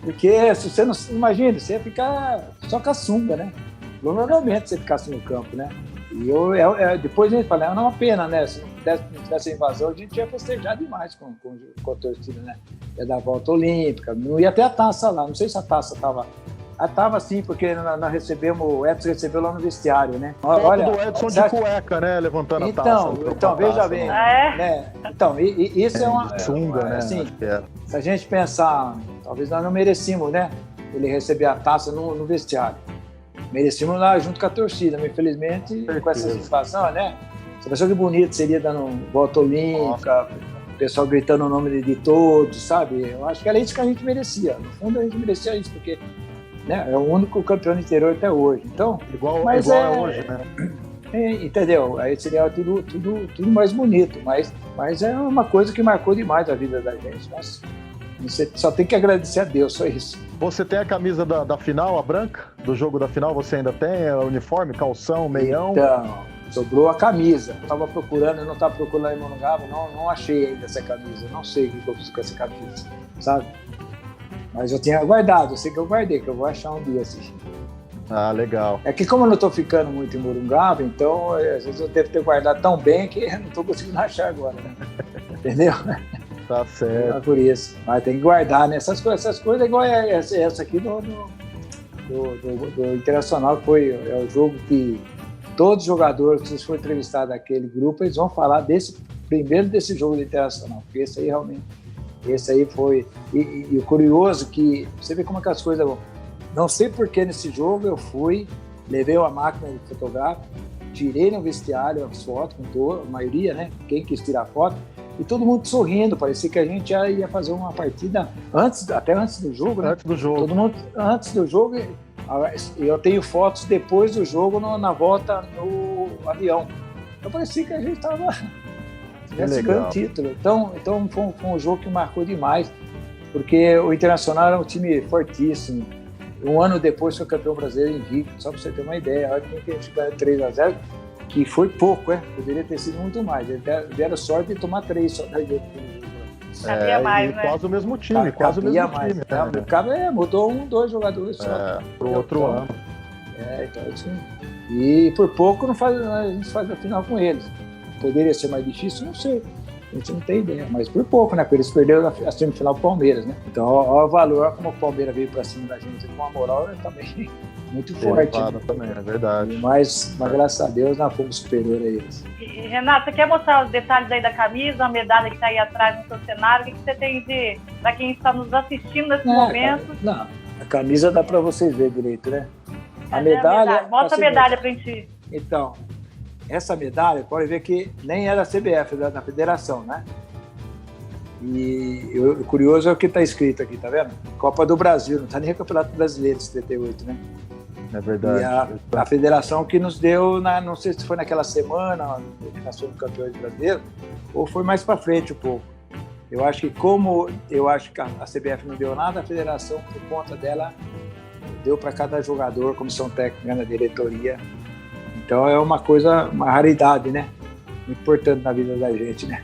Porque se você não imagina, você ia ficar só com a sunga, né? Normalmente você ficasse no campo, né? E depois a gente fala, não é uma pena, né? Se não tivesse a invasão, a gente ia festejar demais com a torcida, né? Ia dar a volta olímpica, não ia ter a taça lá, não sei se a taça estava. Estava sim, porque nós recebemos, o Edson recebeu lá no vestiário, né? Olha, do Edson de cueca, né? Levantando a taça. Então veja bem. Né? Então, isso é uma. Sunga, né? Assim, se a gente pensar, talvez nós não merecíamos, né? Ele receber a taça no vestiário. Merecíamos lá junto com a torcida, mas infelizmente, com essa situação, né? Você pensou que bonito seria dando volta olímpica, o pessoal gritando o nome de todos, sabe? Eu acho que era isso que a gente merecia. No fundo, a gente merecia isso, porque, né, é o único campeão do interior até hoje. Então, igual é hoje, né? Entendeu? Aí seria tudo mais bonito, mas é uma coisa que marcou demais a vida da gente. Nossa, você só tem que agradecer a Deus, só isso. Você tem a camisa da final, a branca? Do jogo da final você ainda tem? O uniforme, calção, meião? Então, sobrou a camisa. Eu estava procurando, eu não estava procurando lá em Monongaba, não achei ainda essa camisa. Não sei o que eu fiz com essa camisa, sabe? Mas eu tinha guardado, eu sei que eu guardei, que eu vou achar um dia assim. Ah, legal. É que como eu não estou ficando muito em Morungaba, então às vezes eu devo ter guardado tão bem que eu não estou conseguindo achar agora, né? Entendeu? Tá certo. É por isso. Mas tem que guardar, né? Essas coisas igual essa aqui do Internacional, é o jogo que todos os jogadores que foram entrevistados naquele grupo, eles vão falar primeiro desse jogo do Internacional, porque esse aí foi... E o curioso que, você vê como é que as coisas vão. Não sei porque nesse jogo eu fui, levei uma máquina de fotográfico, tirei no vestiário as fotos, com a maioria, né? Quem quis tirar foto, e todo mundo sorrindo, parecia que a gente já ia fazer uma partida até antes do jogo, né? Antes do jogo. Todo mundo antes do jogo. Eu tenho fotos depois do jogo na volta no avião. Então parecia que a gente estava ganhando título. Então foi um jogo que marcou demais, porque o Internacional era um time fortíssimo. Um ano depois foi campeão brasileiro invicto, só para você ter uma ideia. A hora que a gente ganhou 3-0, que foi pouco, poderia ter sido muito mais. Eles deram sorte de tomar 3 só daí dentro do jogo. Sabia mais, né? Quase o mesmo time, quase o mesmo time. Mudou 2 jogadores só. Pro outro ano. Então assim. E por pouco a gente faz a final com eles. Poderia ser mais difícil? Não sei. A gente não tem ideia, mas por pouco, né? Porque eles perderam a semifinal pro Palmeiras, né? Então, olha o valor, como o Palmeiras veio pra cima da gente com uma moral também muito forte. Né? Também, é verdade. Mas graças a Deus, nós fomos superior a eles. E, Renato, você quer mostrar os detalhes aí da camisa, a medalha que está aí atrás no seu cenário? O que você tem para quem está nos assistindo nesse momento? Não, a camisa dá para vocês verem direito, né? A medalha. Mostra a medalha para a gente. Então, essa medalha, pode ver que nem é da CBF, é da federação, né? E o curioso é o que está escrito aqui, tá vendo? Copa do Brasil, não está nem Campeonato Brasileiro de 78, né? É verdade. E a federação que nos deu, não sei se foi naquela semana, que nós fomos campeões brasileiros, ou foi mais para frente um pouco. Eu acho que a CBF não deu nada, a federação, por conta dela, deu para cada jogador, comissão técnica, na diretoria. Então é uma raridade, né? Muito importante na vida da gente, né?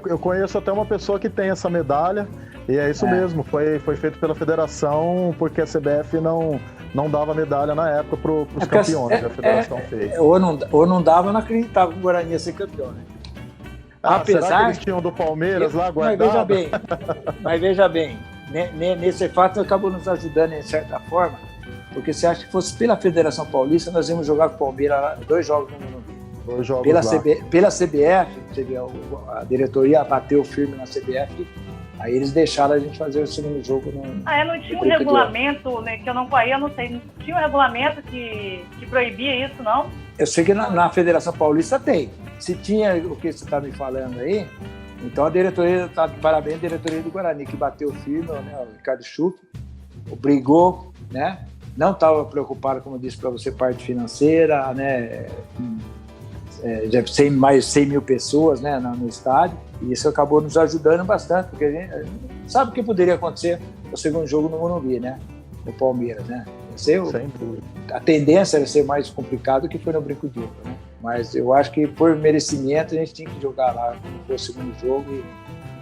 Eu conheço até uma pessoa que tem essa medalha, e é isso mesmo, foi feito pela federação, porque a CBF não dava medalha na época para os campeões, a federação fez. Ou não dava, não acreditava que o Guarani ia ser campeão, né? Apesar será que eles tinham do Palmeiras lá guardado? Mas veja bem, nesse fato acabou nos ajudando em certa forma, porque você acha que fosse pela Federação Paulista, nós íamos jogar com o Palmeiras 2 jogos no Morumbi. 2 jogos pela CBF, a diretoria bateu firme na CBF, aí eles deixaram a gente fazer o segundo jogo. Não tinha um regulamento, né, que eu não sei, não tinha um regulamento que proibia isso, não? Eu sei que na Federação Paulista tem. Se tinha o que você está me falando aí, então a diretoria, parabéns à diretoria do Guarani, que bateu firme, né, o Ricardo Schupp, brigou, né? Não estava preocupado, como eu disse para você, parte financeira, né? Mais 100 mil pessoas, né, no estádio, e isso acabou nos ajudando bastante, porque a gente sabe o que poderia acontecer no segundo jogo no Morumbi, né, no Palmeiras, né? A tendência era ser mais complicado do que foi no Brinco de Ouro, né? Mas eu acho que por merecimento a gente tinha que jogar lá no segundo jogo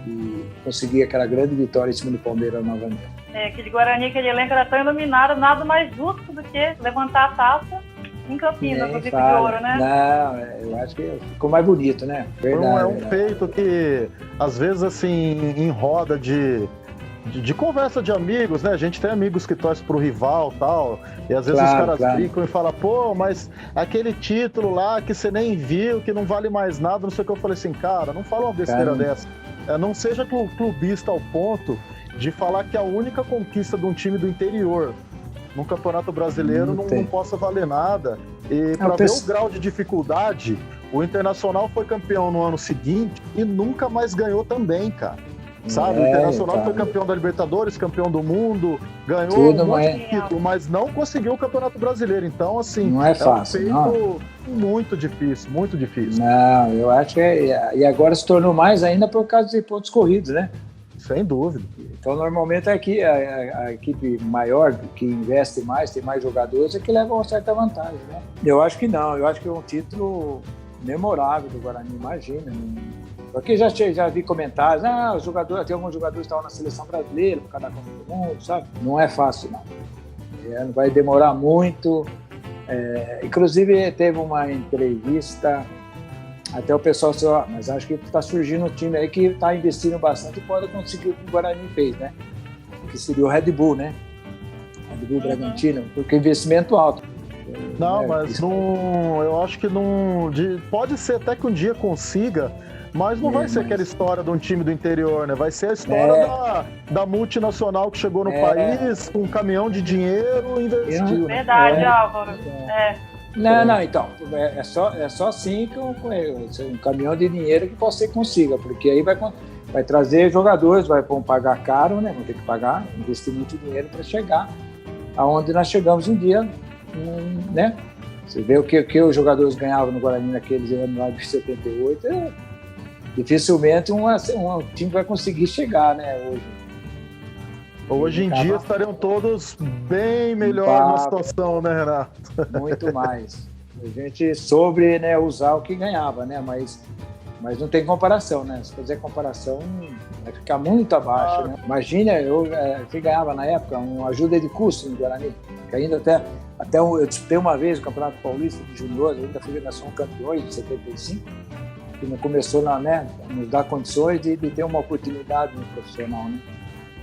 e conseguir aquela grande vitória em cima do Palmeiras novamente. Aquele Guarani, aquele elenco era tão iluminado, nada mais justo do que levantar a taça em Campinas, no Brinco de Ouro, né? Não, eu acho que ficou mais bonito, né? Verdade, é um feito que, às vezes, assim, em roda de conversa de amigos, né? A gente tem amigos que torcem pro rival e tal, e às vezes os caras brincam e falam, pô, mas aquele título lá que você nem viu, que não vale mais nada, não sei o que. Eu falei assim, cara, não fala uma besteira dessa. Não seja clubista ao ponto de falar que a única conquista de um time do interior no Campeonato Brasileiro não possa valer nada. E para ver o grau de dificuldade, o Internacional foi campeão no ano seguinte e nunca mais ganhou também, cara. Sabe? O Internacional foi campeão da Libertadores, campeão do mundo, ganhou um monte de título, mas não conseguiu o Campeonato Brasileiro. Então, assim, não é fácil, um feito muito difícil, muito difícil. Não, eu acho que e agora se tornou mais ainda por causa de pontos corridos, né? Sem dúvida. Então, normalmente aqui a equipe maior, que investe mais, tem mais jogadores, é que leva uma certa vantagem, né? Eu acho que não, eu acho que é um título memorável do Guarani, imagina. Porque já vi comentários, tem alguns jogadores que estavam na seleção brasileira, por causa da Copa do Mundo, sabe? Não é fácil, não. Não vai demorar muito. Inclusive, teve uma entrevista, até o pessoal disse, mas acho que está surgindo um time aí que está investindo bastante e pode conseguir o que o Guarani fez, né? Que seria o Red Bull, né? Red Bull Bragantino, porque investimento alto. Não, mas não, eu acho que não. Pode ser até que um dia consiga, mas não vai ser aquela história de um time do interior, né? Vai ser a história da multinacional que chegou no país com um caminhão de dinheiro e investiu. Verdade, Álvaro. Não, então, é só assim que um caminhão de dinheiro que você consiga, porque aí vai trazer jogadores, vão pagar caro, né? Vão ter que pagar, investir muito dinheiro para chegar aonde nós chegamos um dia, né? Você vê o que os jogadores ganhavam no Guarani naqueles anos lá de 78, dificilmente um time vai conseguir chegar, né? Hoje em dia estariam todos bem melhor na situação, né, Renato? Muito mais. A gente soube, né, usar o que ganhava, né? Mas não tem comparação, né? Se fazer comparação, vai ficar muito abaixo, né? Imagina, eu ganhava na época uma ajuda de custo no Guarani, que ainda até eu disputei uma vez o Campeonato Paulista de Juniores, ainda fui nós somos campeões de 75, que não começou nos dar condições de ter uma oportunidade no profissional, né?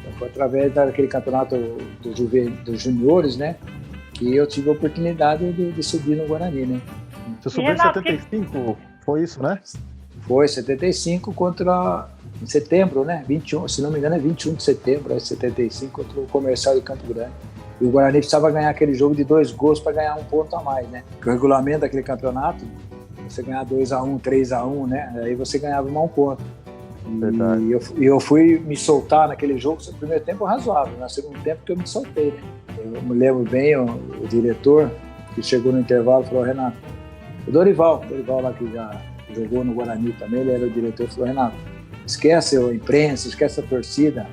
Então, foi através daquele campeonato dos juniores, né, que eu tive a oportunidade de subir no Guarani, né? Você subiu em 75, foi isso, né? Foi 75 em setembro, né? 21, se não me engano é 21 de setembro, 75 contra o Comercial de Campo Grande. E o Guarani precisava ganhar aquele jogo de 2 gols para ganhar um ponto a mais, né? Porque o regulamento daquele campeonato, você ganhar 2-1, 3-1, né? Aí você ganhava um ponto. E eu fui me soltar naquele jogo, no primeiro tempo razoável, no segundo tempo que eu me soltei, né? Eu me lembro bem, o diretor que chegou no intervalo falou: Renato, o Dorival lá que já jogou no Guarani também, ele era o diretor, falou: Renato, esquece a imprensa, esquece a torcida,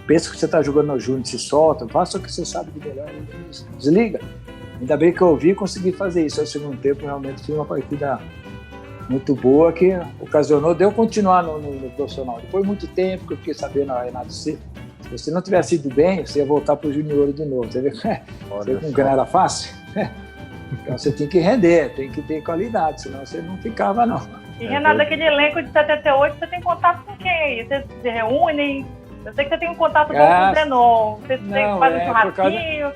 pensa que você está jogando no Júnior, se solta, faça o que você sabe de melhor, desliga. Ainda bem que eu ouvi e consegui fazer isso. No segundo tempo realmente foi uma partida muito boa que ocasionou de eu continuar no profissional. Depois de muito tempo que eu fiquei sabendo, Renato, se você não tivesse ido bem, você ia voltar para o junior de novo. Você vê como que não era fácil? Então você tem que render, tem que ter qualidade, senão você não ficava, não. E Renato, aquele elenco de 78, você tem contato com quem aí? Vocês se reúnem? Eu sei que você tem um contato bom com o Zenon. Você faz um churrasquinho.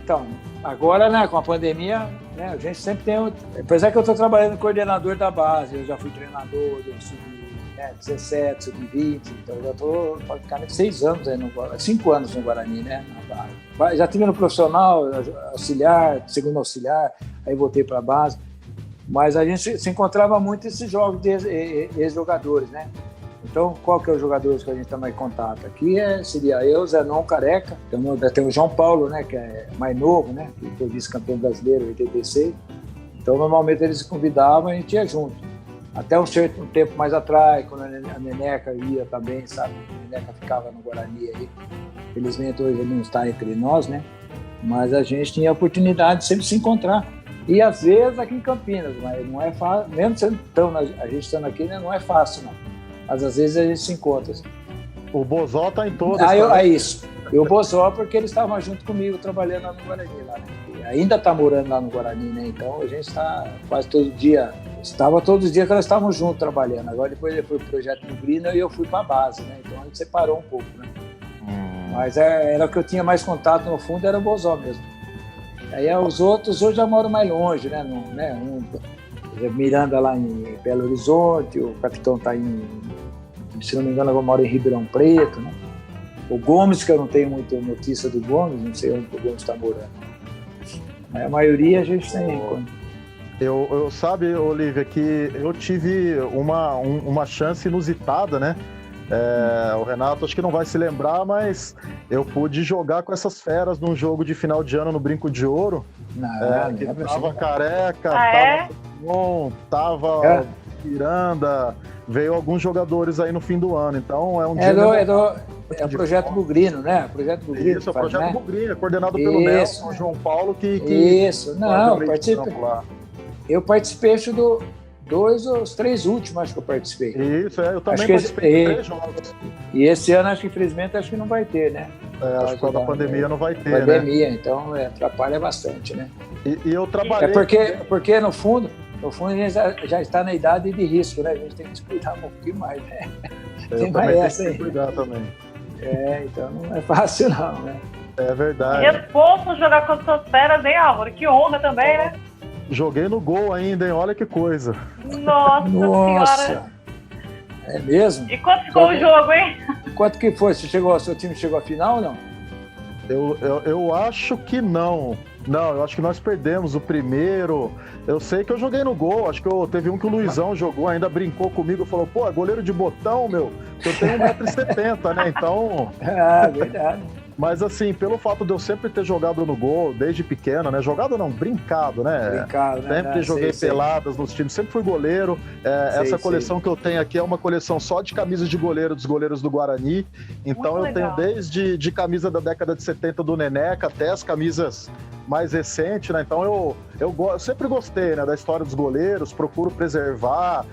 Então, agora, né, com a pandemia, né, a gente sempre tem... Apesar que eu estou trabalhando coordenador da base, eu já fui treinador, eu sub-17, sub-20, então eu já estou praticamente 6 anos, 5 anos no Guarani, né, na base. Já tive no profissional, auxiliar, segundo auxiliar, aí voltei para a base. Mas a gente se encontrava muito nesses jogos de ex-jogadores, né? Então, qual que é os jogadores que a gente está mais em contato? Aqui seria eu, Zenon, Careca, tem o João Paulo, né, que é mais novo, né, que foi vice-campeão brasileiro em 86. Então, normalmente eles se convidavam e a gente ia junto. Até um tempo mais atrás, quando a Neneca ia também, sabe? A Neneca ficava no Guarani aí. Felizmente hoje ele não está entre nós, né? Mas a gente tinha a oportunidade de sempre se encontrar. E às vezes aqui em Campinas, mas não é fácil, mesmo a gente estando aqui, né, não é fácil, não. Mas às vezes a gente se encontra. O Bozó está em todas. É isso. E o Bozó, porque eles estavam junto comigo, trabalhando lá no Guarani. Lá, né? Ainda está morando lá no Guarani, né? Então a gente está quase todo dia. Estava todos os dias que nós estávamos juntos trabalhando. Agora depois ele foi pro projeto do Grina e eu fui para a base, né? Então a gente separou um pouco, né? Mas era o que eu tinha mais contato no fundo, era o Bozó mesmo. Aí os outros hoje já moram mais longe, né? Miranda lá em Belo Horizonte, o capitão está se não me engano, agora mora em Ribeirão Preto, né? O Gomes, que eu não tenho muita notícia do Gomes, não sei onde o Gomes está morando. Mas a maioria a gente tem. Eu sabe, Olívia, que eu tive uma chance inusitada, né? O Renato acho que não vai se lembrar, mas eu pude jogar com essas feras num jogo de final de ano no Brinco de Ouro. Que tava Careca, tava Miranda, veio alguns jogadores aí no fim do ano, então é um dia... É o Projeto Bugrino, né? Projeto Bugrino. Isso, é o Projeto Bugrino, coordenado pelo Nelson, João Paulo, Isso, não, eu participei do 2 ou os 3 últimos, acho que eu participei. Isso, eu também participei de 3 jogos. E esse ano, acho que infelizmente, acho que não vai ter, né? Acho que por causa da pandemia não vai ter, pandemia, né? Então atrapalha bastante, né? E eu trabalhei... porque no fundo, a gente já está na idade de risco, né? A gente tem que se cuidar um pouquinho mais, né? Tem mais essa aí. Cuidar também. Então não é fácil não, né? É verdade. Responso jogar com as suas feras, hein, Álvaro? Que honra também, né? Joguei no gol ainda, hein? Olha que coisa. Nossa Senhora. É mesmo? E quanto ficou o jogo, hein? Quanto que foi? Seu time chegou à final ou não? Eu acho que não. Não, eu acho que nós perdemos o primeiro. Eu sei que eu joguei no gol. Acho que teve um que o Luizão jogou, ainda brincou comigo, falou, pô, é goleiro de botão, meu. Eu tenho 1,70 m, né? Então. Ah, verdade. Mas assim, pelo fato de eu sempre ter jogado no gol desde pequeno, né? Jogado não, brincado, né? Brincado, né? Sempre joguei peladas nos times, sempre fui goleiro. Essa coleção que eu tenho aqui é uma coleção só de camisas de goleiro, dos goleiros do Guarani. Então eu tenho desde de camisa da década de 70 do Neneca até as camisas mais recentes, né? Então eu sempre gostei, né, da história dos goleiros, procuro preservar,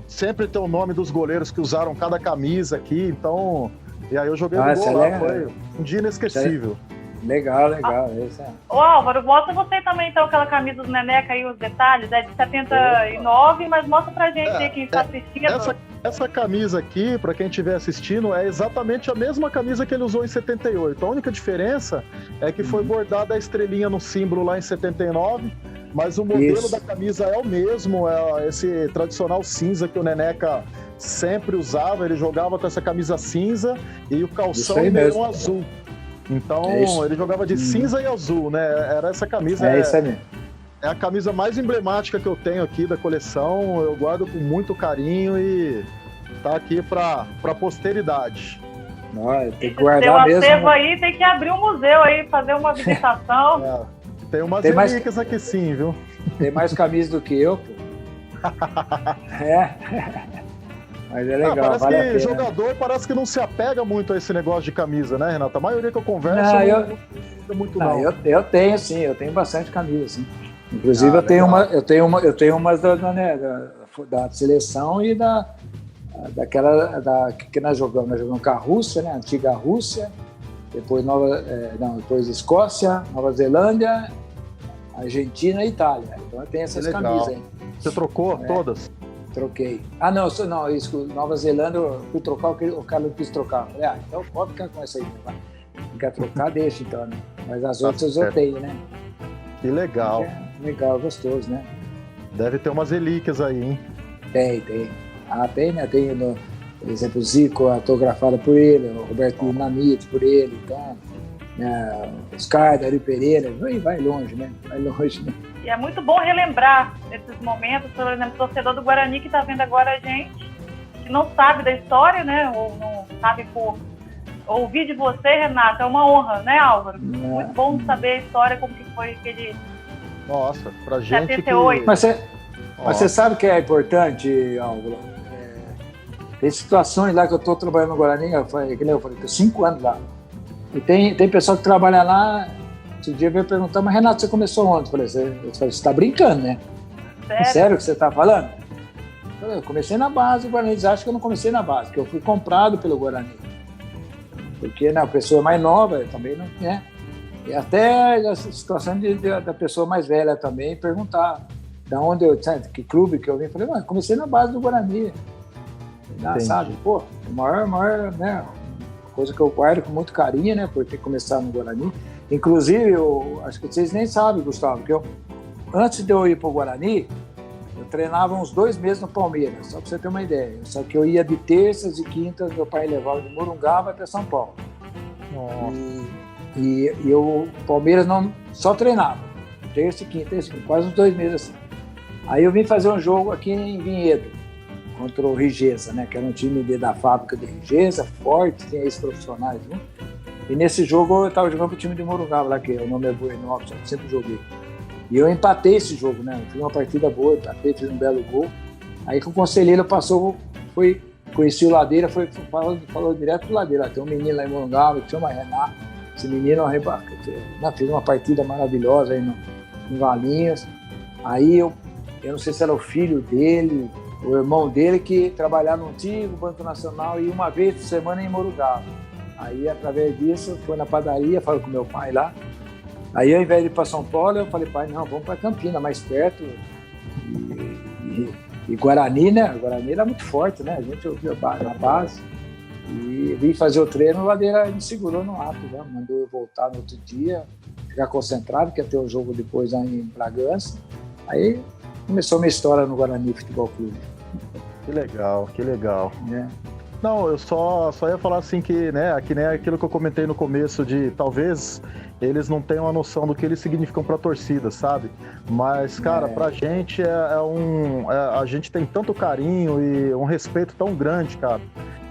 sempre ter o nome dos goleiros que usaram cada camisa aqui, então... E aí eu joguei no gol lá, foi um dia inesquecível. Legal. Ô Álvaro, mostra você também então aquela camisa do Neneca aí, os detalhes, é de 79, mas mostra pra gente aí quem está assistindo. Essa camisa aqui, pra quem estiver assistindo, é exatamente a mesma camisa que ele usou em 78. A única diferença é que foi bordada a estrelinha no símbolo lá em 79, mas o modelo da camisa é o mesmo, é esse tradicional cinza que o Neneca sempre usava. Ele jogava com essa camisa cinza e o calção e meião azul. Então ele jogava de cinza e azul, né? Era essa camisa. É isso aí mesmo. É a camisa mais emblemática que eu tenho aqui da coleção. Eu guardo com muito carinho e tá aqui pra posteridade. Tem que guardar mesmo. Tem aí, tem que abrir um museu aí, fazer uma visitação. Tem umas relíquias aqui sim, viu? Tem mais camisa do que eu, pô. Mas é legal, parece vale que a pena. Jogador parece que não se apega muito a esse negócio de camisa, né, Renato? A maioria que eu converso não muito não. Eu tenho sim, eu tenho bastante camisa, sim. Inclusive eu tenho umas da seleção e daquela que nós jogamos com a Rússia, né? A antiga Rússia, depois Escócia, Nova Zelândia, Argentina e Itália. Então eu tenho essas camisas aí. Você trocou todas? Troquei. Não, isso, Nova Zelândia, eu fui trocar, o cara não quis trocar. Eu falei, então pode ficar com essa aí. Não quer trocar, deixa então, né? Mas as outras eu tenho, né? Que legal. Legal, gostoso, né? Deve ter umas relíquias aí, hein? Tem. Tem, né? Tem, por exemplo, o Zico autografado por ele, o Roberto Dinamite por ele, então, Oscar, Dari Pereira, vai longe, né? E é muito bom relembrar esses momentos, por exemplo, o torcedor do Guarani que está vendo agora a gente, que não sabe da história, né? Ou não sabe por ouvir de você, Renato, é uma honra, né, Álvaro? Muito bom saber a história, como que foi aquele... Nossa, pra gente 78. que... Mas você sabe que é importante, Álvaro? Tem situações lá que eu estou trabalhando no Guarani, que nem eu falei, estou 5 anos lá. E tem pessoal que trabalha lá. Esse dia veio perguntar, mas Renato, você começou onde? Eu falei, você está brincando, né? Sério que você está falando? Eu comecei na base do Guarani. Eles acham que eu não comecei na base, que eu fui comprado pelo Guarani. Porque a pessoa mais nova também não, né? E até a situação da pessoa mais velha também perguntar da onde que clube que eu vim. Eu falei, mas comecei na base do Guarani. Sabe? Pô, a maior, né? Coisa que eu guardo com muito carinho, né? Por ter começado no Guarani. Inclusive, acho que vocês nem sabem, Gustavo, que antes de eu ir para o Guarani, eu treinava uns 2 meses no Palmeiras, só para você ter uma ideia. Só que eu ia de terças e quintas, meu pai levava de Morungaba até São Paulo. E o Palmeiras não só treinava, terça e quinta, quase uns 2 meses assim. Aí eu vim fazer um jogo aqui em Vinhedo, contra o Rigesa, né? Que era um time da fábrica de Rigesa, forte, tinha ex-profissionais, né? E nesse jogo eu estava jogando pro time de Morungaba lá, que o nome é Buenópolis, eu sempre joguei. E eu empatei esse jogo, né? Eu fiz uma partida boa, empatei, fiz um belo gol. Aí que o conselheiro passou, conheci o Ladeira, falou direto pro Ladeira. Tem um menino lá em Morungaba que chama Renato. Esse menino fez uma partida maravilhosa aí no Valinhos. Aí eu não sei se era o filho dele, o irmão dele, que trabalhava no antigo Banco Nacional e uma vez por semana em Morungaba. Aí, através disso, foi na padaria, falei com meu pai lá. Aí, ao invés de ir para São Paulo, eu falei, pai, não, vamos para Campinas, mais perto. E Guarani, né? Guarani era muito forte, né? A gente ouvia na base. E vim fazer o treino, o Ladeira me segurou no ato, né? Mandou eu voltar no outro dia, ficar concentrado, que ia ter o jogo depois lá em Bragança. Aí começou a minha história no Guarani Futebol Clube. Que legal, que legal. Né? Não, eu só ia falar assim que, né, que nem aquilo que eu comentei no começo de talvez eles não tenham a noção do que eles significam pra torcida, sabe? Mas, cara, pra gente a gente tem tanto carinho e um respeito tão grande, cara,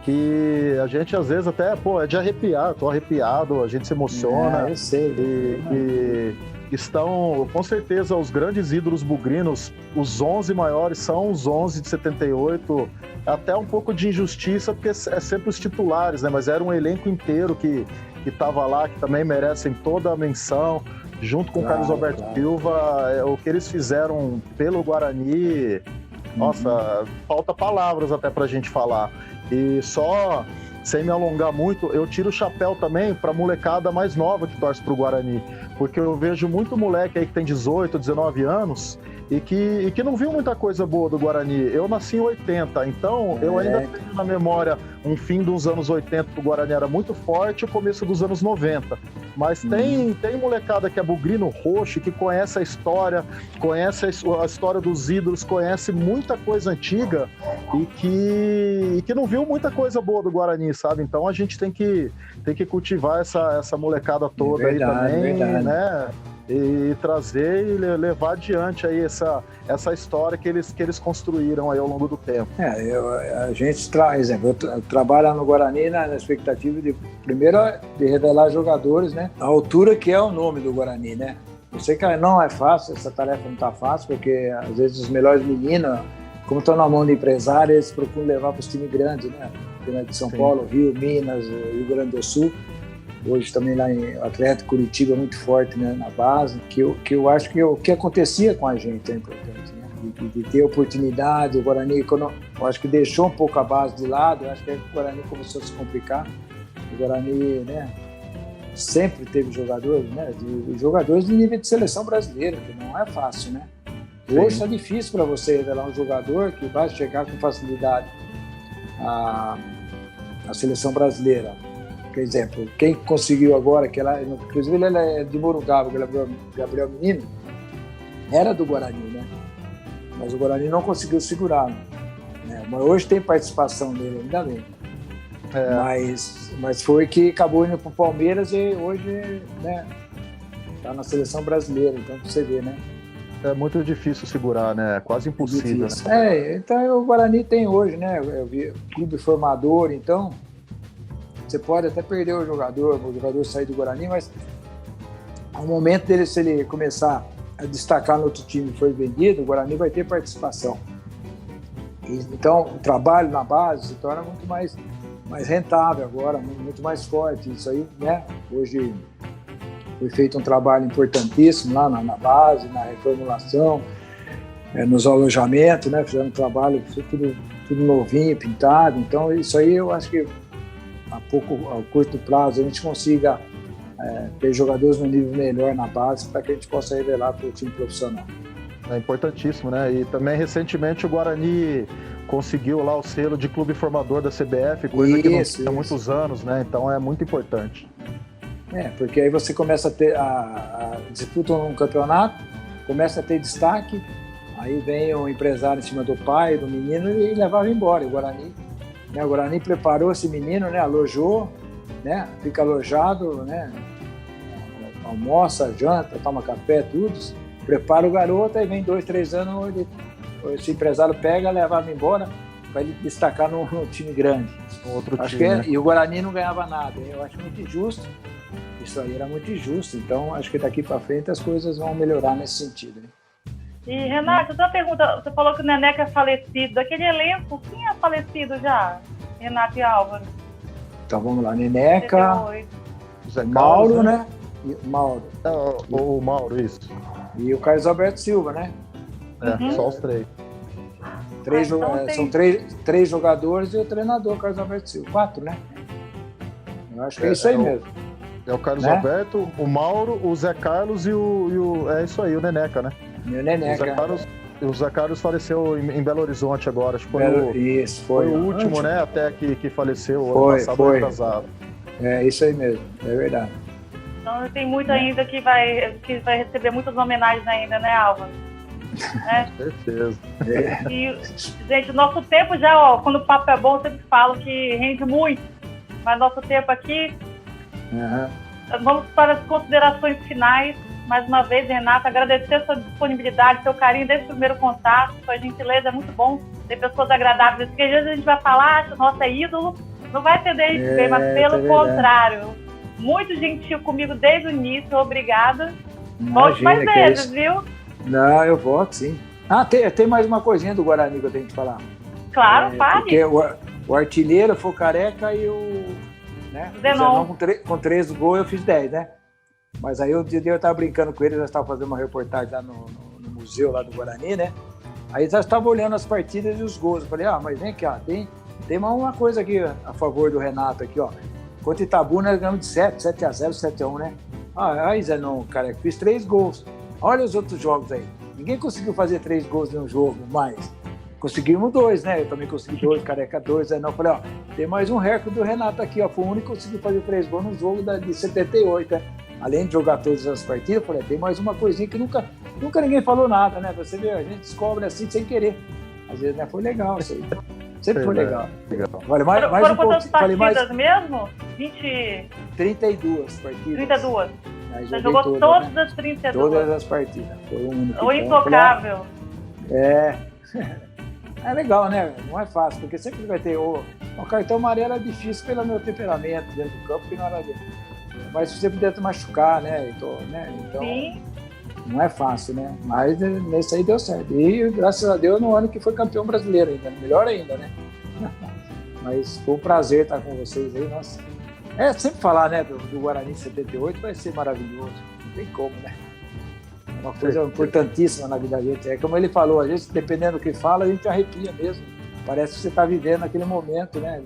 que a gente às vezes até, é de arrepiar, eu tô arrepiado, a gente se emociona. Eu sei. E estão, com certeza, os grandes ídolos bugrinos, os 11 maiores são os 11 de 78, até um pouco de injustiça, porque é sempre os titulares, né? Mas era um elenco inteiro que estava lá, que também merecem toda a menção, junto com o Carlos Alberto Silva, o que eles fizeram pelo Guarani, nossa, falta palavras até pra gente falar. E só, sem me alongar muito, eu tiro o chapéu também pra molecada mais nova que torce pro Guarani, porque eu vejo muito moleque aí que tem 18, 19 anos e que não viu muita coisa boa do Guarani. Eu nasci em 80, então eu ainda tenho na memória um fim dos anos 80 que o Guarani era muito forte e o começo dos anos 90. Mas tem molecada que é bugrino roxo, que conhece a história, conhece a história dos ídolos, conhece muita coisa antiga e que não viu muita coisa boa do Guarani, sabe? Então a gente tem que cultivar essa molecada toda aí também, né? E trazer e levar adiante aí essa história que eles construíram aí ao longo do tempo. A gente traz, exemplo, eu trabalho no Guarani na expectativa de, primeiro, de revelar jogadores, né? A altura que é o nome do Guarani, né? Eu sei que não é fácil, essa tarefa não está fácil, porque às vezes os melhores meninos, como estão na mão de empresários, eles procuram levar para os times grandes, né? De São Paulo, Rio, Minas, Rio Grande do Sul. Hoje também lá em Atlético, Curitiba, muito forte, né, na base, que eu acho que o que acontecia com a gente é importante, né? De ter oportunidade. O Guarani, eu acho que deixou um pouco a base de lado, eu acho que o Guarani começou a se complicar. O Guarani, né, sempre teve jogadores, né, jogadores de nível de seleção brasileira, que não é fácil, né? Hoje está difícil para você revelar um jogador que vai chegar com facilidade à seleção brasileira. Por exemplo, quem conseguiu agora, inclusive ele é de Morungaba, Gabriel Menino, era do Guarani, né? Mas o Guarani não conseguiu segurar, né? Mas hoje tem participação dele, ainda bem. Mas foi que acabou indo para o Palmeiras e hoje, né, está na seleção brasileira, então você vê, né? É muito difícil segurar, né? É quase impossível. Né? Então o Guarani tem hoje, né? Eu vi clube formador, então você pode até perder o jogador sair do Guarani, mas ao momento dele, se ele começar a destacar no outro time e for vendido, o Guarani vai ter participação. Então, o trabalho na base se torna muito mais rentável agora, muito mais forte. Isso aí, né? Hoje foi feito um trabalho importantíssimo lá na base, na reformulação, nos alojamentos, né? Fizeram um trabalho tudo novinho, pintado. Então, isso aí eu acho que a curto prazo a gente consiga ter jogadores no nível melhor na base para que a gente possa revelar para o time profissional. É importantíssimo, né? E também recentemente o Guarani conseguiu lá o selo de clube formador da CBF, coisa que não tinha há muitos anos, né? Então é muito importante. Porque aí você começa a ter disputa um campeonato, começa a ter destaque, aí vem o empresário em cima do pai, do menino e levava embora. O Guarani preparou esse menino, né? Alojou, né? Fica alojado, né? Almoça, janta, toma café, tudo. Prepara o garoto, aí vem 2, 3 anos, esse empresário pega, levava embora, para ele destacar no time grande. Né? E o Guarani não ganhava nada. Eu acho muito injusto. Isso aí era muito injusto. Então, acho que daqui para frente as coisas vão melhorar nesse sentido. Né? E, Renato, uma pergunta. Você falou que o Neneca é falecido. Daquele elenco, quem é falecido já? Renato e Álvaro. Então, vamos lá. Neneca, Zé Mauro, Carlos, né? Mauro. O Mauro, isso. E o Carlos Alberto Silva, né? Só os 3. São três jogadores e o treinador, Carlos Alberto Silva. 4, né? Eu acho que é isso aí mesmo. É o Carlos, né? Alberto, o Mauro, o Zé Carlos e o é isso aí, o Neneca, né? E o Neneca. O Zé Carlos, O Zé Carlos faleceu em Belo Horizonte agora, acho que foi o último, né, até que faleceu ano Foi, passado, foi. atrasado. É isso aí mesmo, é verdade. Então tem muito ainda que vai receber muitas homenagens ainda, né, Álvaro? Com certeza. E, gente, o nosso tempo já, ó, quando o papo é bom, eu sempre falo que rende muito. Mas nosso tempo aqui, vamos para as considerações finais. Mais uma vez, Renato, agradecer a sua disponibilidade, seu carinho desde o primeiro contato, sua gentileza, é muito bom ter pessoas agradáveis, porque às vezes a gente vai falar, nossa, é ídolo, não vai entender isso bem, mas pelo contrário, muito gentil comigo desde o início, obrigada. Volte mais vezes, viu? Não, eu volto, sim. Tem mais uma coisinha do Guarani que eu tenho que falar. Claro, fale. Porque o artilheiro foi o Careca e o Zenon com 13 gols, eu fiz 10, né? Mas aí eu estava brincando com eles, eu estava fazendo uma reportagem lá no museu lá do Guarani, né? Aí eles estavam olhando as partidas e os gols. Eu falei, mas vem aqui, ó, tem uma coisa aqui a favor do Renato aqui, ó. Contra Itabuna, nós ganhamos de 7-0, 7-1, né? Aí, Zenon, cara, fiz 3 gols. Olha os outros jogos aí. Ninguém conseguiu fazer 3 gols em um jogo, mais. Conseguimos 2, né? Eu também consegui 2, Careca 2. Aí eu falei, tem mais um recorde do Renato aqui, ó. Foi o único que conseguiu fazer 3 gols no jogo de 78, né? Além de jogar todas as partidas, eu falei, tem mais uma coisinha que nunca ninguém falou nada, né? Você vê, a gente descobre assim sem querer. Às vezes, né? Foi legal isso aí. Sempre foi legal. Foram quantas partidas mesmo? 32 partidas. 32. Você jogou todas, né? As 32. Todas as partidas. Foi o único. O intocável. É legal, né? Não é fácil, porque sempre vai ter. O cartão amarelo é difícil pelo meu temperamento dentro do campo, que não era dentro. Mas se você puder te machucar, né? Então, sim. Não é fácil, né? Mas nesse aí deu certo. E graças a Deus no ano que foi campeão brasileiro ainda, melhor ainda, né? Mas foi um prazer estar com vocês aí, nossa. Sempre falar, né, do Guarani 78 vai ser maravilhoso, não tem como, né? É uma coisa importantíssima na vida da gente. É como ele falou, a gente, dependendo do que fala, a gente arrepia mesmo. Parece que você está vivendo aquele momento, né?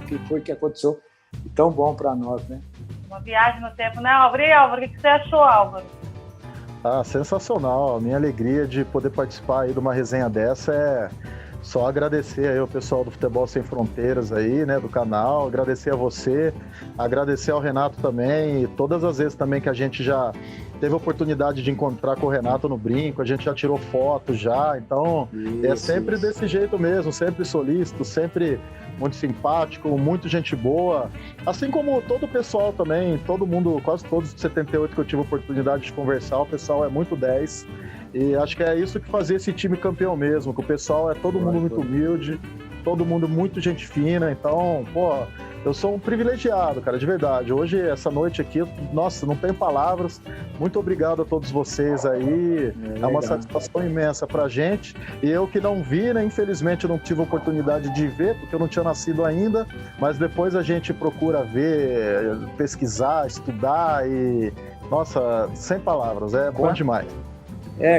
Que foi que aconteceu e tão bom para nós, né? Uma viagem no tempo, né, Álvaro? E Álvaro, o que você achou, Álvaro? Sensacional. A minha alegria de poder participar aí de uma resenha dessa é só agradecer aí ao pessoal do Futebol Sem Fronteiras aí, né, do canal, agradecer a você, agradecer ao Renato também, e todas as vezes também que a gente já teve a oportunidade de encontrar com o Renato no brinco, a gente já tirou foto já, então sempre desse jeito mesmo, sempre solícito, sempre muito simpático, muito gente boa, assim como todo o pessoal também, todo mundo, quase todos os 78 que eu tive a oportunidade de conversar, o pessoal é muito 10, e acho que é isso que fazia esse time campeão mesmo, que o pessoal é todo mundo muito humilde, todo mundo muito gente fina, então, eu sou um privilegiado, cara, de verdade. Hoje, essa noite aqui, nossa, não tenho palavras. Muito obrigado a todos vocês aí. É uma satisfação imensa pra gente. E eu que não vi, né, infelizmente, eu não tive a oportunidade de ver, porque eu não tinha nascido ainda. Mas depois a gente procura ver, pesquisar, estudar e... Nossa, sem palavras, é bom demais.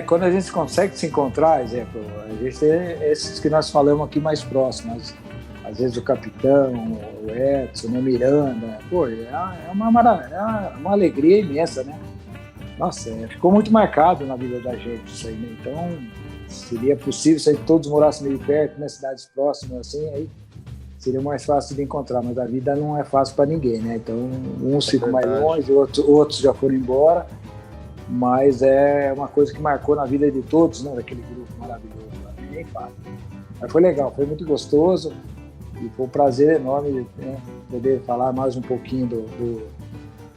Quando a gente consegue se encontrar, exemplo, a gente tem esses que nós falamos aqui mais próximos, às vezes o capitão, o Edson, o Miranda, é uma alegria imensa, né? Nossa, ficou muito marcado na vida da gente isso aí, né? Então, seria possível se todos morassem meio perto, nas cidades próximas, assim, aí seria mais fácil de encontrar, mas a vida não é fácil para ninguém, né? Então, uns ficam mais longe, outros já foram embora, mas é uma coisa que marcou na vida de todos, né? Daquele grupo maravilhoso, nem fácil. Mas foi legal, foi muito gostoso. E foi um prazer enorme, né, poder falar mais um pouquinho do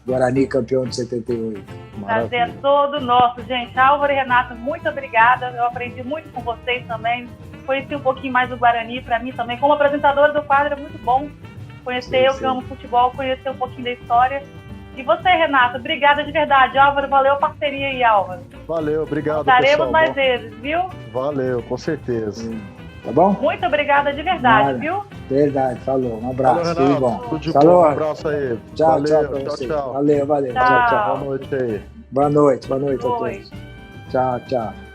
Guarani campeão de 78. Prazer é todo nosso, gente. Álvaro e Renato, muito obrigada. Eu aprendi muito com vocês também. Conheci um pouquinho mais do Guarani, para mim também. Como apresentadora do quadro, é muito bom conhecer. Eu que amo futebol, conhecer um pouquinho da história. E você, Renato, obrigada de verdade. Álvaro, valeu a parceria aí, Álvaro. Valeu, obrigado, estaremos pessoal. Mais vezes, viu? Valeu, com certeza. Tá bom? Muito obrigada de verdade, viu? Verdade, falou. Um abraço, tudo bom. Tudo de falou. bom, um abraço aí. Tchau, valeu, tchau, tchau. Valeu. Tchau. Tchau. Boa noite aí. Boa noite a todos. Tchau.